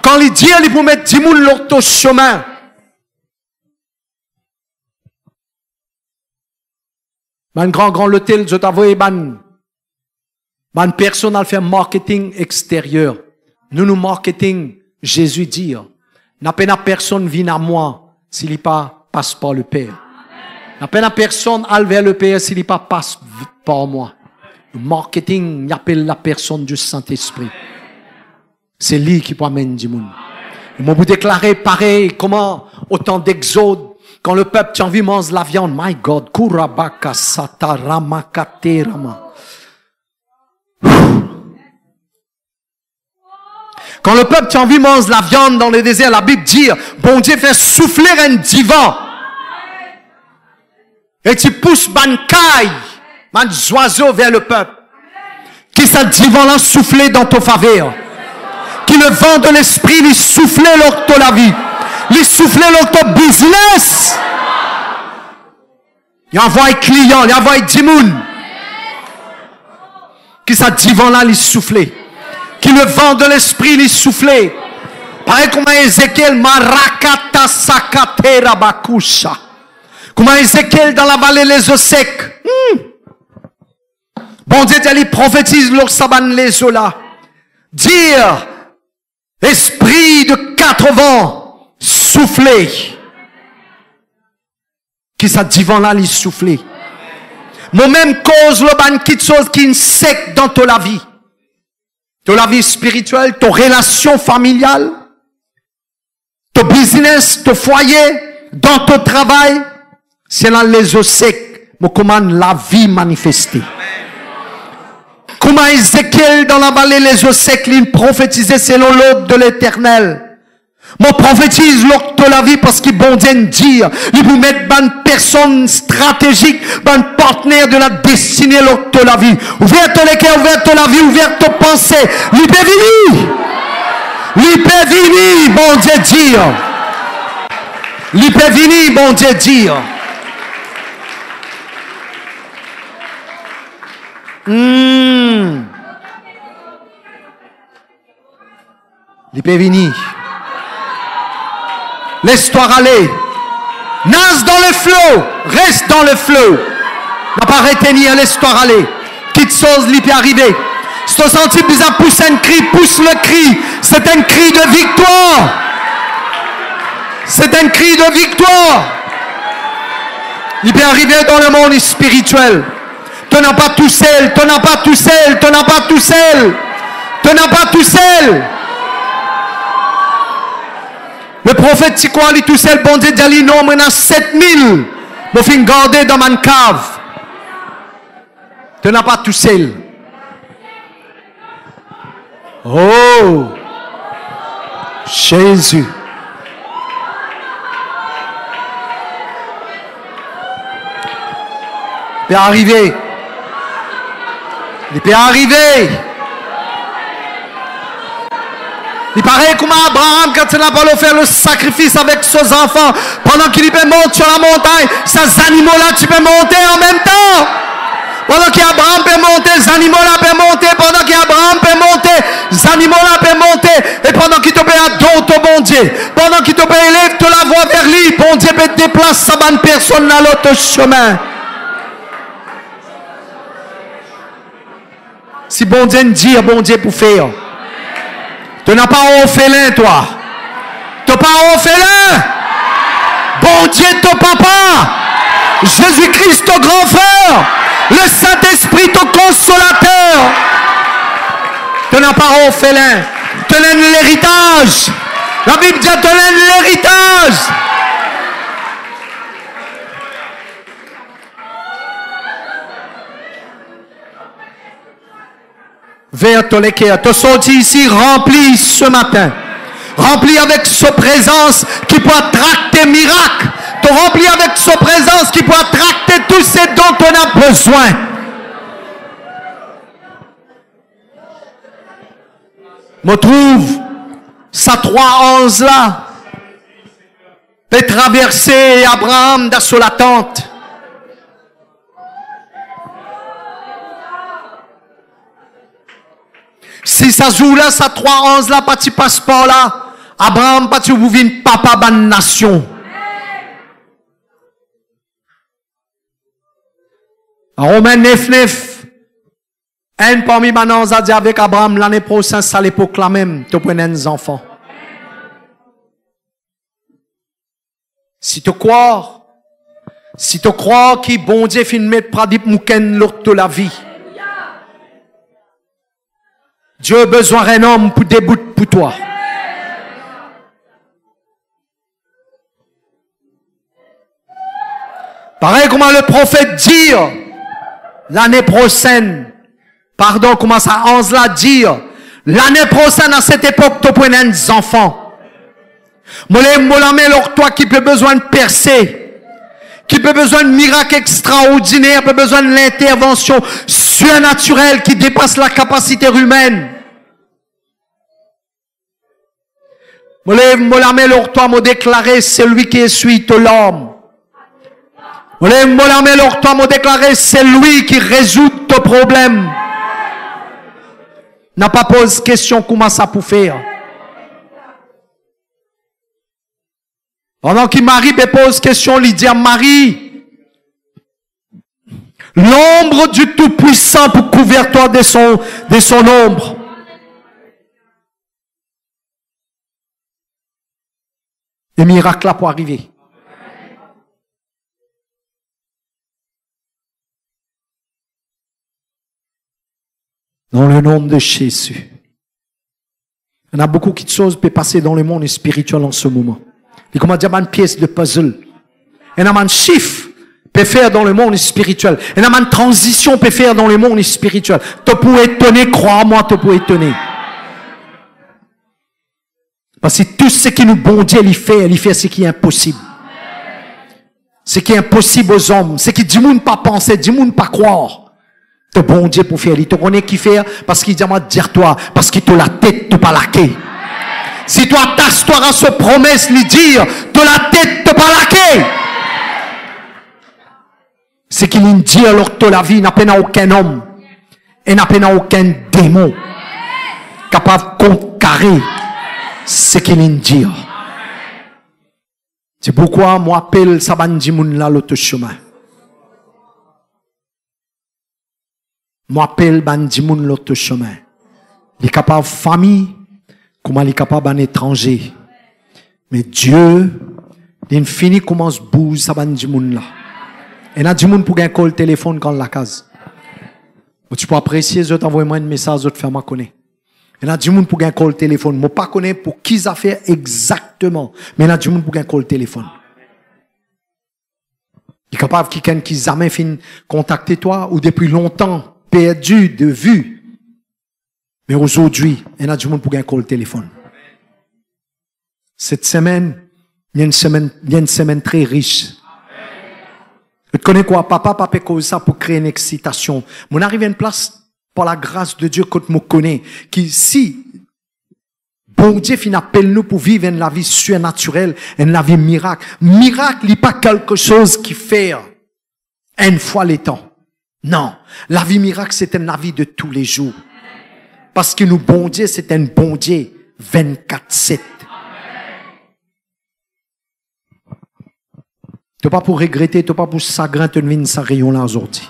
Quand il dit, il pour mettre 10 000 l'autre chemin. Un grand l'hôtel, je t'avoue, ban personne a fait marketing extérieur. Nous marketing, Jésus dit, n'a pas personne vient à moi s'il n'est pas passe par le Père. N'a pas personne à vers le Père s'il n'est pas passe par moi. Le marketing, il appelle la personne du Saint-Esprit. C'est lui qui peut amener du monde. Ils m'ont déclaré pareil, comment, autant d'exode, quand le peuple tient envie de manger la viande, my God, kurabaka satarama katerama. Quand le peuple tient envie de manger la viande dans le désert, la Bible dit, bon Dieu fait souffler un divan. Et tu pousses ban caille, ban oiseau vers le peuple. Qui ce divan-là souffler dans ton faveur. Qui le vent de l'esprit lui souffler dans la vie. Lui souffler dans ton business. Il envoie un client, il envoie 10 moun. Qui ce divan-là lui souffler. Qui le vent de l'esprit lui souffler. Pareil comme Ézéchiel, Marakata Sakatera Bakusha. Comme Ézéchiel dans la vallée les eaux secs. Bon Dieu, il prophétise leur saban les eaux là. Dire, Esprit de 4 vents, soufflez. Qui ça dit vent là, il soufflé. Moi même cause le ban qui chose qui insecte dans ta vie. Ta vie spirituelle, ta relation familiale, ton business, ton foyer, dans ton travail. C'est dans les eaux secs, me commande la vie manifestée. Comment Ézéchiel dans la vallée les eaux secs, il prophétisait selon l'ordre de l'Éternel. Moi prophétise l'ordre de la vie parce qu'il bon Dieu dire, il vous met une personne stratégique, un partenaire de la destinée l'ordre de la vie. Ouverte les cœurs, ouverte la vie, ouverte tes pensées. Il peut venir. Il peut venir, bon Dieu dire. Il peut venir, bon Dieu dire. Il peut venir. Laisse-toi aller. Nage dans le flot. Reste dans le flot. N'a pas retenir, laisse-toi aller. Quitte chose, il peut arriver. Si tu sens bizarre, pousse un cri, pousse le cri. C'est un cri de victoire. C'est un cri de victoire. Il peut arriver dans le monde spirituel. Tu n'as pas tout seul, tu n'as pas tout seul, tu n'as pas tout seul. Tu n'as pas tout seul. Le prophète c'est quoi, lui tout seul, bon Dieu dit, non, mais il y a 7000. Je vais garder dans ma cave. Tu n'as pas tout seul. Oh, Jésus. Il peut arriver. Il peut arriver. Il paraît comme Abraham quand il a pas faire le sacrifice avec ses enfants. Pendant qu'il peut monter sur la montagne, ces animaux-là, tu peux monter en même temps. Pendant qu'Abraham peut monter, les animaux-là peuvent monter. Pendant qu'Abraham peut monter, les animaux-là peuvent monter. Et pendant qu'il te paye à dos, ton bon Dieu. Pendant qu'il te paye, élève te la voie vers lui. Bon Dieu peut te déplacer sa bonne personne dans l'autre chemin. Si bon Dieu dit, bon Dieu pour faire. Tu n'as pas orphelin, toi. Tu n'as pas orphelin. Bon Dieu, ton papa. Jésus-Christ, ton grand frère. Le Saint-Esprit, ton consolateur. Tu n'as pas orphelin. Tu donnes l'héritage. La Bible dit, tu donnes l'héritage. Vers ton équerre, te sorti ici rempli ce matin, rempli avec sa présence qui peut tracter miracle, te rempli avec sa présence qui peut tracter tout ce dont on a besoin. Me trouve sa 3:11 là, peut traverser Abraham dans la tente. Si ça joue là, ça 3:11 là, pas de passeport là, Abraham, pas de vous vine papa ban nation. Romains 9:9, un parmi maintenant a dit avec Abraham l'année prochaine, ça l'époque là même, tu prenais des enfants. Si tu crois que bon Dieu fin mettre pradip mouken l'autre de la vie. Dieu a besoin d'un homme pour débouter pour toi. Pareil comment le prophète dit, l'année prochaine, pardon, comment ça, 11 là dire, l'année prochaine à cette époque, tu prenais des enfants. Toi qui peut besoin de percer, qui peut besoin de miracles extraordinaires, peut besoin de l'intervention surnaturelle qui dépasse la capacité humaine. Toi m'a déclaré celui qui essuie ton larme. Toi m'a déclaré c'est lui qui résout ton problème. N'a pas posé question comment ça peut faire. Pendant qu'il Marie pose question, il dit à Marie, l'ombre du Tout-Puissant pour couvrir toi de son ombre. Et miracle là pour arriver. Dans le nom de Jésus. Il y en a beaucoup de choses qui peuvent passer dans le monde spirituel en ce moment. Et comment dire, une pièce de puzzle. Il y en a un chiffre peut faire dans le monde spirituel. Il y en a une transition peut faire dans le monde spirituel. Tu peux étonner, crois-moi, tu peux étonner. Parce que tout ce qui nous bon Dieu, il fait ce qui est impossible. Ce qui est impossible aux hommes, ce qui dit monde pas penser, dit monde pas croire. Te bon Dieu pour faire, il te connaît qui faire, parce qu'il dit à moi, dire toi, parce qu'il te la tête, te pas laquer. Si toi t'asseoir à ce promesse, lui dire, te la tête, te pas laquer. C'est qu'il dit alors que la vie n'a pas aucun homme, et n'a pas aucun démon, capable de contrecarrer ce qu'il dit. C'est pourquoi moi appelle Sabandi moun là l'autre chemin. Moi appelle Bandi moun l'autre chemin. Il est capable de famille, comment il est capable d'un étranger. Mais Dieu, il finit commence bouger Sabandi moun là. Et là, du monde pour gagner call téléphone quand la case. Tu peux apprécier, je t'envoie moi un message, je te fais ma connaître. Et là, du monde pour gagner call téléphone. Moi, pas connaître pour qui ça fait exactement. Mais là, du monde pour gagner call téléphone. Il est capable de quelqu'un qui jamais fin contacter toi ou depuis longtemps perdu de vue. Mais aujourd'hui, il y a du monde pour gagner call téléphone. Cette semaine, il y a une semaine très riche. Tu connais quoi? Papa cause ça pour créer une excitation. Mon arrive à une place, par la grâce de Dieu, que je me connais, qui, si, bon Dieu, il appelle nous pour vivre une la vie surnaturelle, une la vie miracle. Miracle, n'est pas quelque chose qui fait une fois les temps. Non. La vie miracle, c'est une la vie de tous les jours. Parce que nous, bon Dieu, c'est un bon Dieu 24/7. Tu pas pour regretter, tu pas pour chagrin, tu ne viens ça rayon là aujourd'hui.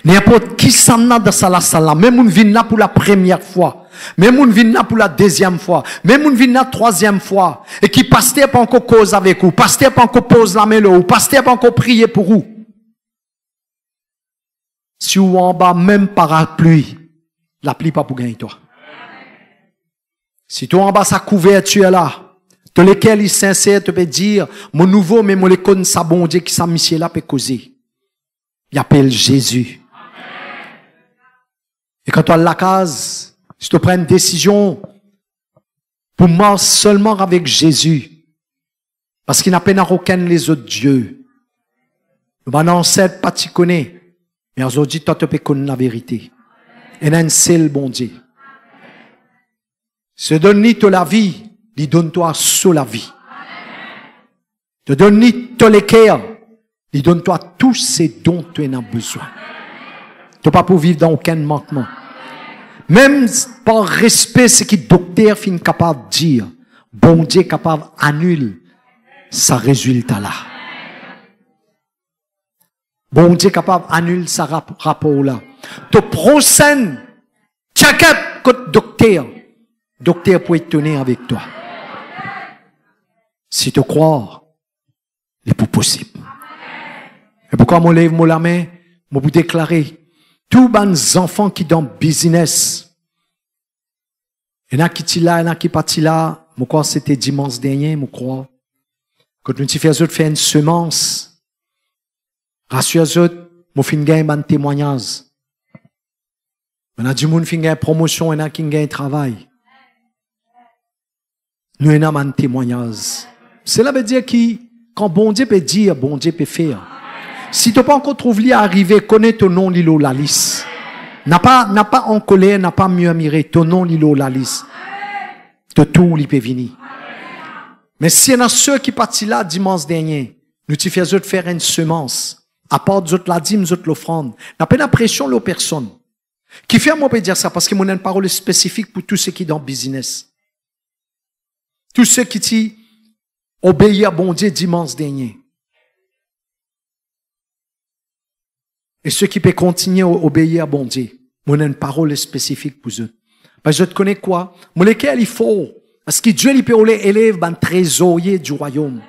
N'importe qui s'en a dans la salle, même on vient là pour la première fois, même on vient là pour la deuxième fois, même on vient là troisième fois, et qui pasteur pas encore cause avec vous, pasteur pas encore pose la main là, ou pasteur pas encore prier pour vous. Si vous en bas, même parapluie, la pluie pas pour gagner toi. Si toi en bas, sa couverture là, de lesquels il sincère te peut dire, mon nouveau, mais mon l'école, sa bon Dieu qui s'est mis là peut causer. Il appelle Jésus. Et quand tu as la case, si tu prends une décision pour moi seulement avec Jésus, parce qu'il n'a pas aucun les autres dieux. Mon ancêtre pas t'y connaît, mais aujourd'hui, toi, tu peux connaître la vérité. Et il y a un seul bon Dieu. Se donne-ni la vie, il donne-toi sur la vie. Te donne-ni les cœurs, il donne-toi tout ce dont tu en as besoin. Tu n'as pas pour vivre dans aucun manquement. Même par respect, ce que le docteur est capable de dire, bon Dieu est capable d'annuler ce résultat-là. Bon Dieu est capable d'annuler ce rapport-là. Tu prochaine, check-up que docteur peut étonner avec toi. Si tu crois, c'est pas possible. Et pourquoi moi lève la main, moi vous déclarer, tous les enfants qui dans business, il y en a qui sont là, il y en a qui pas là, moi crois c'était dimanche dernier, moi crois. Quand nous faisons une semence, rassure-vous, moi fin gagne un témoignage. Il y a du monde qui gagne promotion, il y en a qui gagne travail. Nous avons un témoignage. Cela veut dire que quand bon Dieu peut dire, bon Dieu peut faire. Si tu n'as pas encore trouvé à arriver, connais ton nom, Lilo Lalis. N'a pas en colère, n'a pas mieux admiré ton nom, Lilo Lalis. De tout, il peut venir. Mais s'il y en a ceux qui partent là dimanche dernier, nous te faisons faire une semence. À part d'autres la dîme, d'autres l'offrande. N'a pas l'impression aux personnes. Qui fait moi peut dire ça parce que mon a une parole spécifique pour tous ceux qui sont dans le business. Tous ceux qui t'y obéissent à bon Dieu dimanche dernier. Et ceux qui peuvent continuer à obéir à bon Dieu. Moi, j'ai une parole spécifique pour eux. Parce que je te connais quoi? Moi, lesquels il faut Parce que Dieu, il peut élève un trésorier du royaume.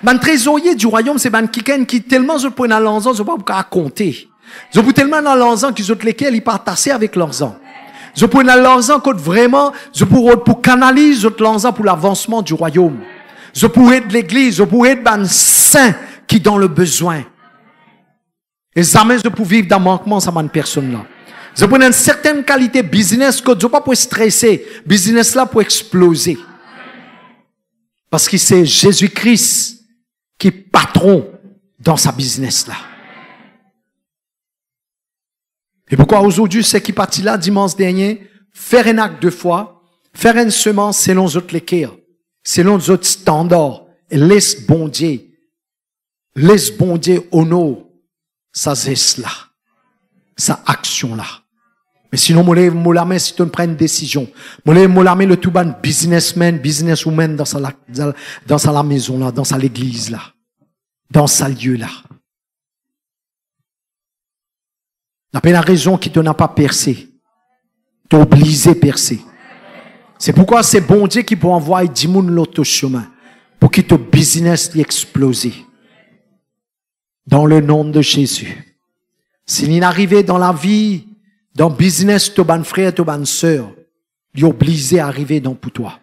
Un trésorier du royaume, c'est un quelqu'un qui tellement se prend dans l'enzan, je ne peux pas compter. Je peux tellement dans l'enzan qu'ils ont lesquels ils partagent avec l'enzan. Je peux dans l'enzan que vraiment, je peux pour canaliser l'enzan pour l'avancement du royaume. Je peux être l'église, je peux être un saint qui dans le besoin. Et jamais je peux vivre dans le manquement, ça m'a personne là. Je peux une certaine qualité business que je ne peux pas stresser. Business là pour exploser. Parce que c'est Jésus-Christ qui est patron dans sa business là. Et pourquoi aujourd'hui, c'est qui parti là dimanche dernier, faire un acte de foi, faire une semence selon les autres l'équerre, selon les autres standards, et laisse bon Dieu honore sa geste là, sa action là. Mais sinon, moi si tu ne prends une décision, moi le tout ban businesswoman dans sa maison là, dans sa l'église là, dans sa lieu là. N'a pas la raison qui te n'a pas percé. T'es obligé de percer. C'est pourquoi c'est bon Dieu qui peut envoyer 10 moun l'autre chemin pour que ton business explose. Dans le nom de Jésus. S'il est arrivé dans la vie, dans le business, ton frère, ton sœur, il est obligé d'arriver dans pour toi.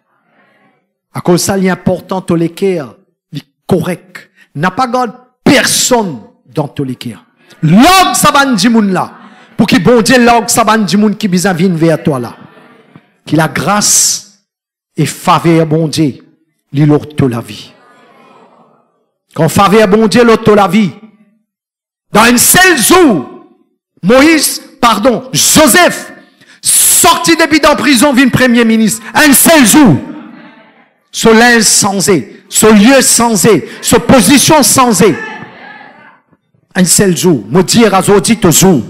À cause de ça, il est important, ton l'équerre, il est correct. N'a pas gardé personne dans ton l'équerre. L'homme, ça va dire là. Pour que bon Dieu, l'homme, ça va dire qui vient vers toi là. Que la grâce et faveur, bon Dieu, l'autre la vie. Quand faveur, bon Dieu, l'autre la vie. Dans un seul jour, Joseph, sorti depuis dans prison, vient premier ministre. Un seul jour. Ce linge changé, ce lieu changé, ce position changée. Un seul jour. Me dire à Zodi toujours.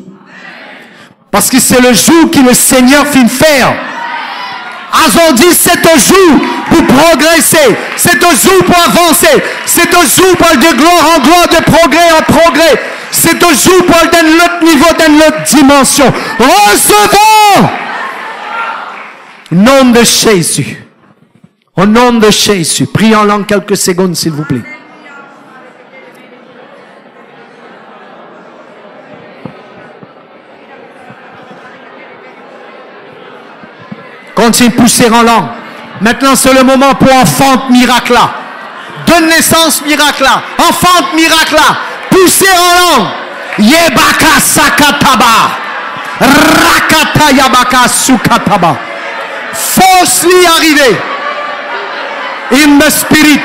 Parce que c'est le jour que le Seigneur finit faire. Azodi, c'est un jour pour progresser. C'est un jour pour avancer. C'est un jour pour aller de gloire en gloire, de progrès en progrès. C'est un jour pour aller d'un autre niveau, d'une autre dimension. Recevons! Au nom de Jésus. Au nom de Jésus. Prions en langue quelques secondes, s'il vous plaît. Continue de pousser en langue. Maintenant, c'est le moment pour enfant miracle là. Donne naissance miracle là. Enfant miracle là. Pousser en langue. Yebaka sakataba. Rakata yabaka sukataba. Force lui arriver. In the spirit.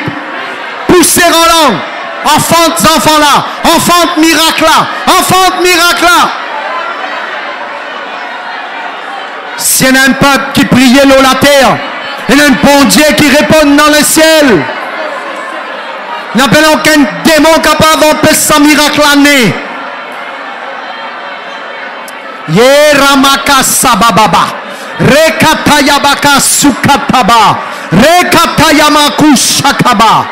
Pousser en langue. Enfant là. Enfant miracle là. Enfant miracle là. S'il y a un peuple qui priait l'eau la terre, il y a un bon Dieu qui répond dans le ciel. Il n'y a pas aucun démon capable d'empêcher ce miracle l'année. Yeramaka sabababa. Rekatayabaka sukataba. Rekatayamaku shakaba.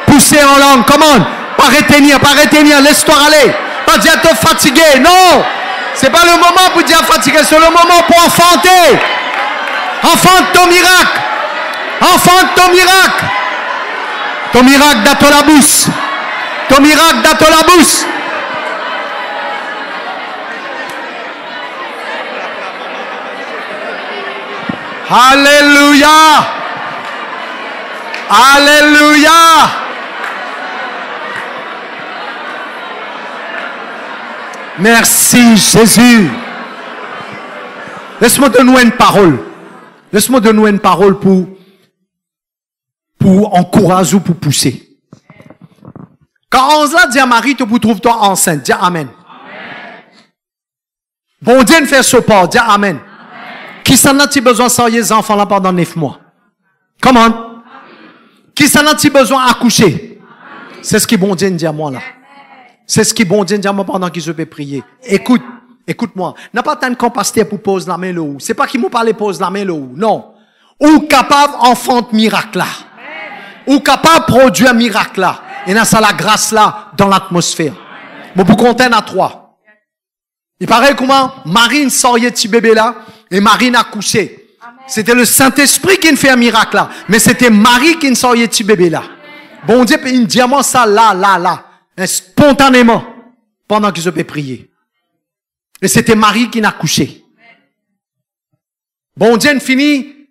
Poussez en langue, comment? Pas retenir, laisse-toi aller. Pas dire te fatiguer, non. C'est pas le moment pour dire fatiguer, c'est le moment pour enfanter. Enfante ton miracle. Enfante ton miracle. Ton miracle dans la bouche. Ton miracle dans la bouche. Alléluia. Alléluia. Merci Jésus. Laisse-moi donner une parole. Laisse-moi donner une parole pour encourager ou pour pousser. Quand on se dit à Marie, tu trouves toi enceinte, dis Amen. Bon Dieu ne fait ce pas, dis Amen. Qui s'en a-t-il besoin de sortir les enfants là pendant 9 mois? Comment? Qui s'en a-t-il besoin d'accoucher? C'est ce que bon Dieu dit à moi là. C'est ce qui est bon Dieu dit à moi pendant que je vais prier. Écoute-moi. N'a pas tant de pasteur pour poser la main là haut. C'est pas qui m'a parlé pose la main là haut. Non. Ou capable enfant miracle là. Ou capable produire un miracle là. Et n'a ça la grâce là dans l'atmosphère. Bon, pour compter à 3. Il paraît comment Marine sortait petit bébé là et Marine a couché. C'était le Saint-Esprit qui ne fait un miracle là. Mais c'était Marie qui ne sortait petit bébé là. Bon Dieu, il me diamant ça là. Spontanément. Pendant que je peux prier. Et c'était Marie qui n'a couché. Bon Dieu, finit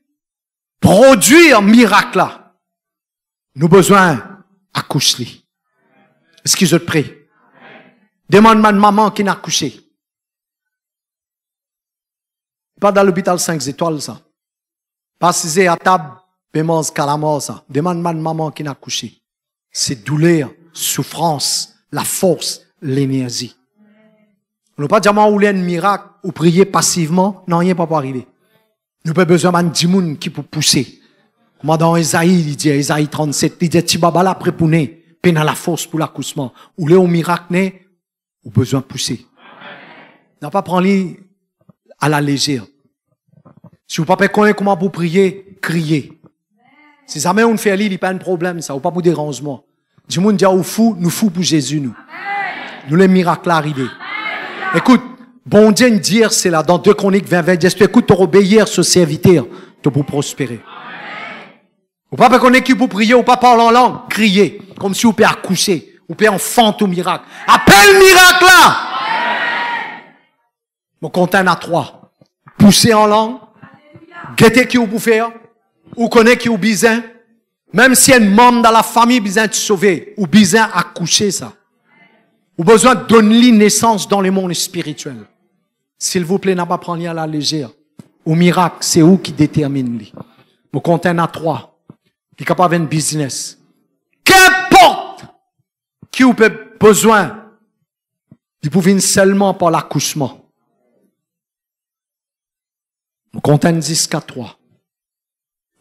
produire miracle là. Nous besoin accoucher. Est-ce que je te prie? Demande-moi de maman qui n'a couché. Pas dans l'hôpital 5 étoiles ça. Pas si à table, paiement calamar ça. Demande-moi de maman qui n'a couché. C'est douleur, souffrance, la force, l'énergie. On n'a pas dit où un miracle ou prier passivement, non, rien pas pour arriver. Nous avons besoin d'un dimoun qui peut pousser. Moi, dans Esaïe, il dit, Esaïe 37, il dit, Tibaba la prépouné, peine à la force pour l'accouchement. Ou le miracle né, ou besoin de pousser. N'a pas prendre à la légère. Si vous ne pouvez pas connaître comment vous prier, criez. Si jamais on fait il n'y a pas de problème, ça, ou pas pour dérangement. Du monde dit, nous fous pour Jésus, nous. Nous, les miracles arrivés. Écoute, bon Dieu, dire, c'est là, dans 2 Chroniques 20, écoute, tu obéir ce serviteur, tu pour prospérer. Ou pas qu'on est qui pour prier, ou pas parler en langue, crier, comme si vous pouvez accoucher, ou pouvez enfanter au miracle. Appelle miracle là! Mon content à 3. Pousser en langue, guetter qui vous pouvez faire, ou connaître qui vous bizin, même si un membre dans la famille bizin de sauver, ou bizin accoucher ça. Ou besoin de donner naissance dans le monde spirituel. S'il vous plaît, n'a pas prendre à la légère. Au miracle, c'est où qui détermine lui. Mon content à 3. Qui est capable de business. Qu'importe qui vous peut besoin, il peut venir seulement par l'accouchement. Mon content 10 4 3.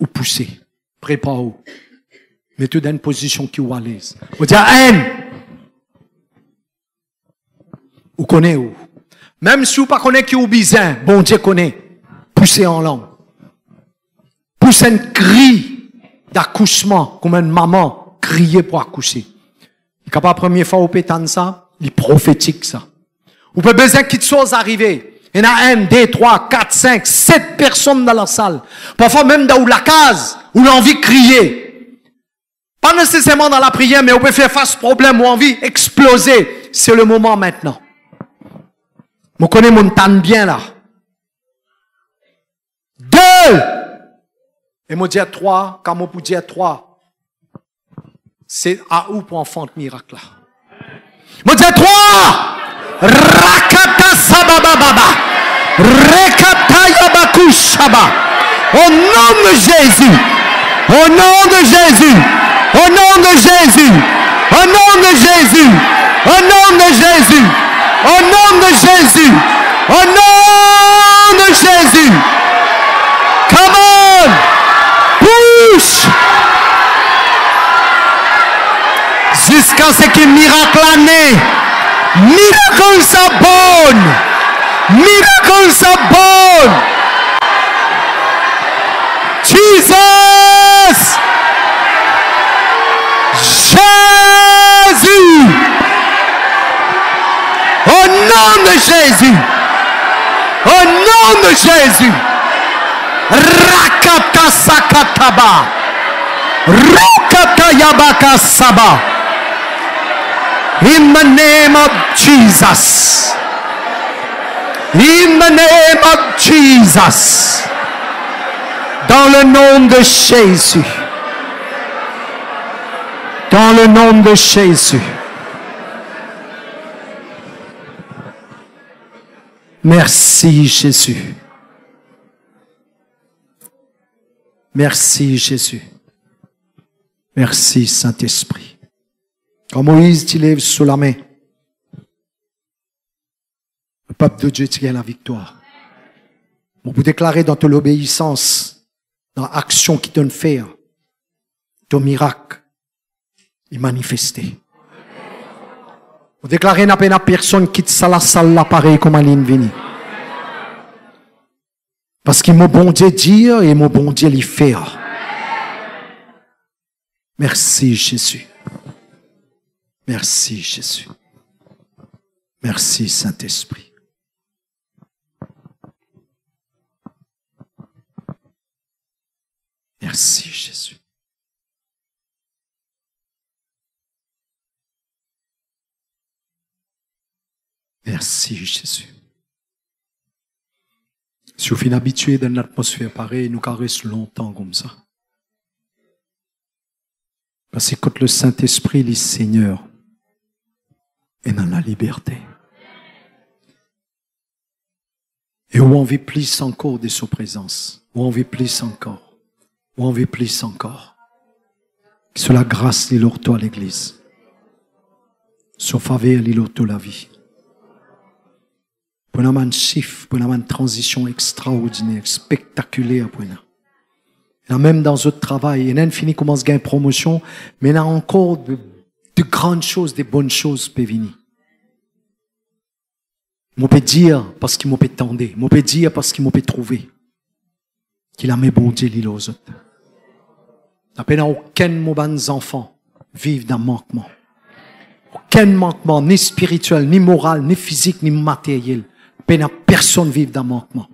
Ou pousser. Prépare-vous. Mettez dans une position qui vous à l'aise. Vous dites, vous connaissez où? Même si vous ne connaissez pas qui vous bizin, bon Dieu connaît. Poussez en langue. Poussez un cri d'accouchement, comme une maman crier pour accoucher. Il est capable, la première fois, au pétan ça, il est prophétique ça. Vous pouvez besoin qu'il chose arriver. Il y en a 1, 2, 3, 4, 5, 7 personnes dans la salle. Parfois même dans la case, où l'envie de crier. Pas nécessairement dans la prière, mais on peut faire face au problème ou envie exploser. C'est le moment maintenant. Je connais mon temps bien là. 2. Et moi dire 3, quand moi pour dire 3, c'est à où pour enfant de miracle là. Moi dire 3! Rakata sabababa. Rekata yabaku shaba. Au nom de Jésus. Au nom de Jésus. Au nom de Jésus. Au nom de Jésus. Au nom de Jésus. Au nom de Jésus. Au nom de Jésus. Come on. Push. Jusqu'à ce que miracle année. Miracle sa bonne. Miracle sa bonne. Jesus. Jésus. Au nom de Jésus. Au nom de Jésus. Rakata sakataba. Rakata yabaka saba. In the name of Jesus. In the name of Jesus. Dans le nom de Jésus. Dans le nom de Jésus. Merci Jésus. Merci Jésus. Merci Saint-Esprit. Quand Moïse t'y lève sous la main, le peuple de Dieu tient la victoire. On peut déclarer dans ton obéissance, dans l'action qui donne faire, ton miracle est manifesté. On déclare n'a pas personne qui quitte la salle là pareil comme Aline vini. Parce que mon bon Dieu dire et mon bon Dieu l'y faire. Merci Jésus. Merci Jésus. Merci Saint-Esprit. Merci, Jésus. Merci, Jésus. Si vous êtes habitué dans une atmosphère pareille, nous caresse longtemps comme ça. Parce que quand le Saint-Esprit, le Seigneur, est dans la liberté. Et où on vit plus encore de sa présence. Où on vit plus encore. Où on vit plus encore. Que sur la grâce, il à l'église. Sur faveur, il la vie. Pour une chiffre, pour une transition extraordinaire, spectaculaire pour nous. Et même dans notre travail, il y a fini commence à gagner promotion, mais il y a encore de grandes choses, de bonnes choses peuvent venir. Je peux dire parce qu'il m'a tendre, je peux dire parce qu'il m'a trouvé qu'il a mis bon Dieu l'île aux autres. À peine aucun de enfants vivent dans le manquement. Aucun manquement, ni spirituel, ni moral, ni physique, ni matériel. Peine personne vive dans le manquement.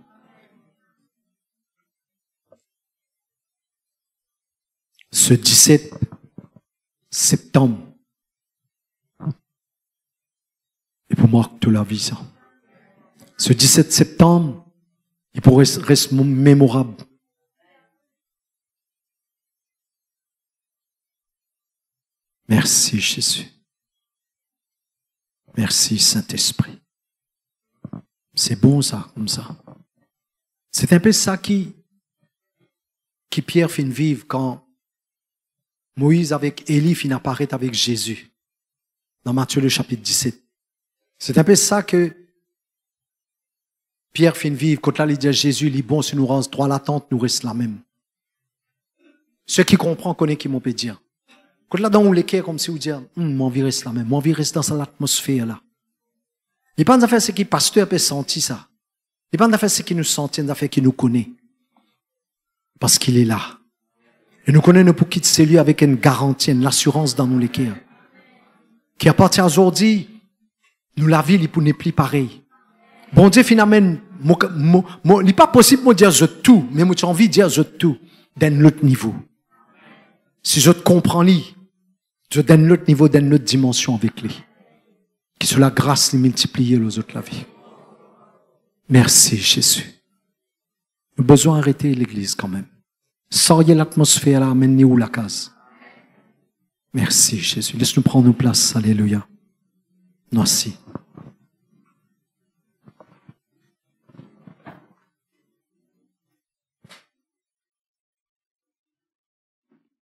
Ce 17 septembre, et pour moi, toute la vie, ça. Ce 17 septembre, il pourrait rester mémorable. Merci, Jésus. Merci, Saint-Esprit. C'est bon, ça, comme ça. C'est un peu ça qui Pierre fin vivre quand Moïse avec Élie fin apparaît avec Jésus. Dans Matthieu le chapitre 17. C'est un peu ça que Pierre fin vivre. Quand là, il dit à Jésus, il dit bon, si nous rend droit l'attente, nous reste la même. Ceux qui comprennent connaissent qui m'ont peut dire. Quand là, dans les cœurs, comme si vous dites, mon vie reste la même. Mon vie reste dans cette atmosphère-là. Il n'y a pas d'affaire ce qui pasteur peut sentir ça. Il n'y a pas d'affaire ce qui nous sentit, d'affaire qui nous connaît. Parce qu'il est là. Et nous connaissons pour quitter celui avec une garantie, une assurance dans nos cœurs. Qui à partir d'aujourd'hui, nous la vie, il n'est plus pareil. Bon Dieu, finalement, il n'est pas possible de dire je tout, mais j'ai envie de dire je tout, d'un autre niveau. Si je te comprends, je donne l'autre niveau, d'une autre dimension avec lui. Que sur la grâce, les multiplier aux autres la vie. Merci, Jésus. Nous avons besoin d'arrêter l'église quand même. Sortez l'atmosphère là, amenez-nous la case. Merci, Jésus. Laisse-nous prendre nos places. Alléluia. Merci.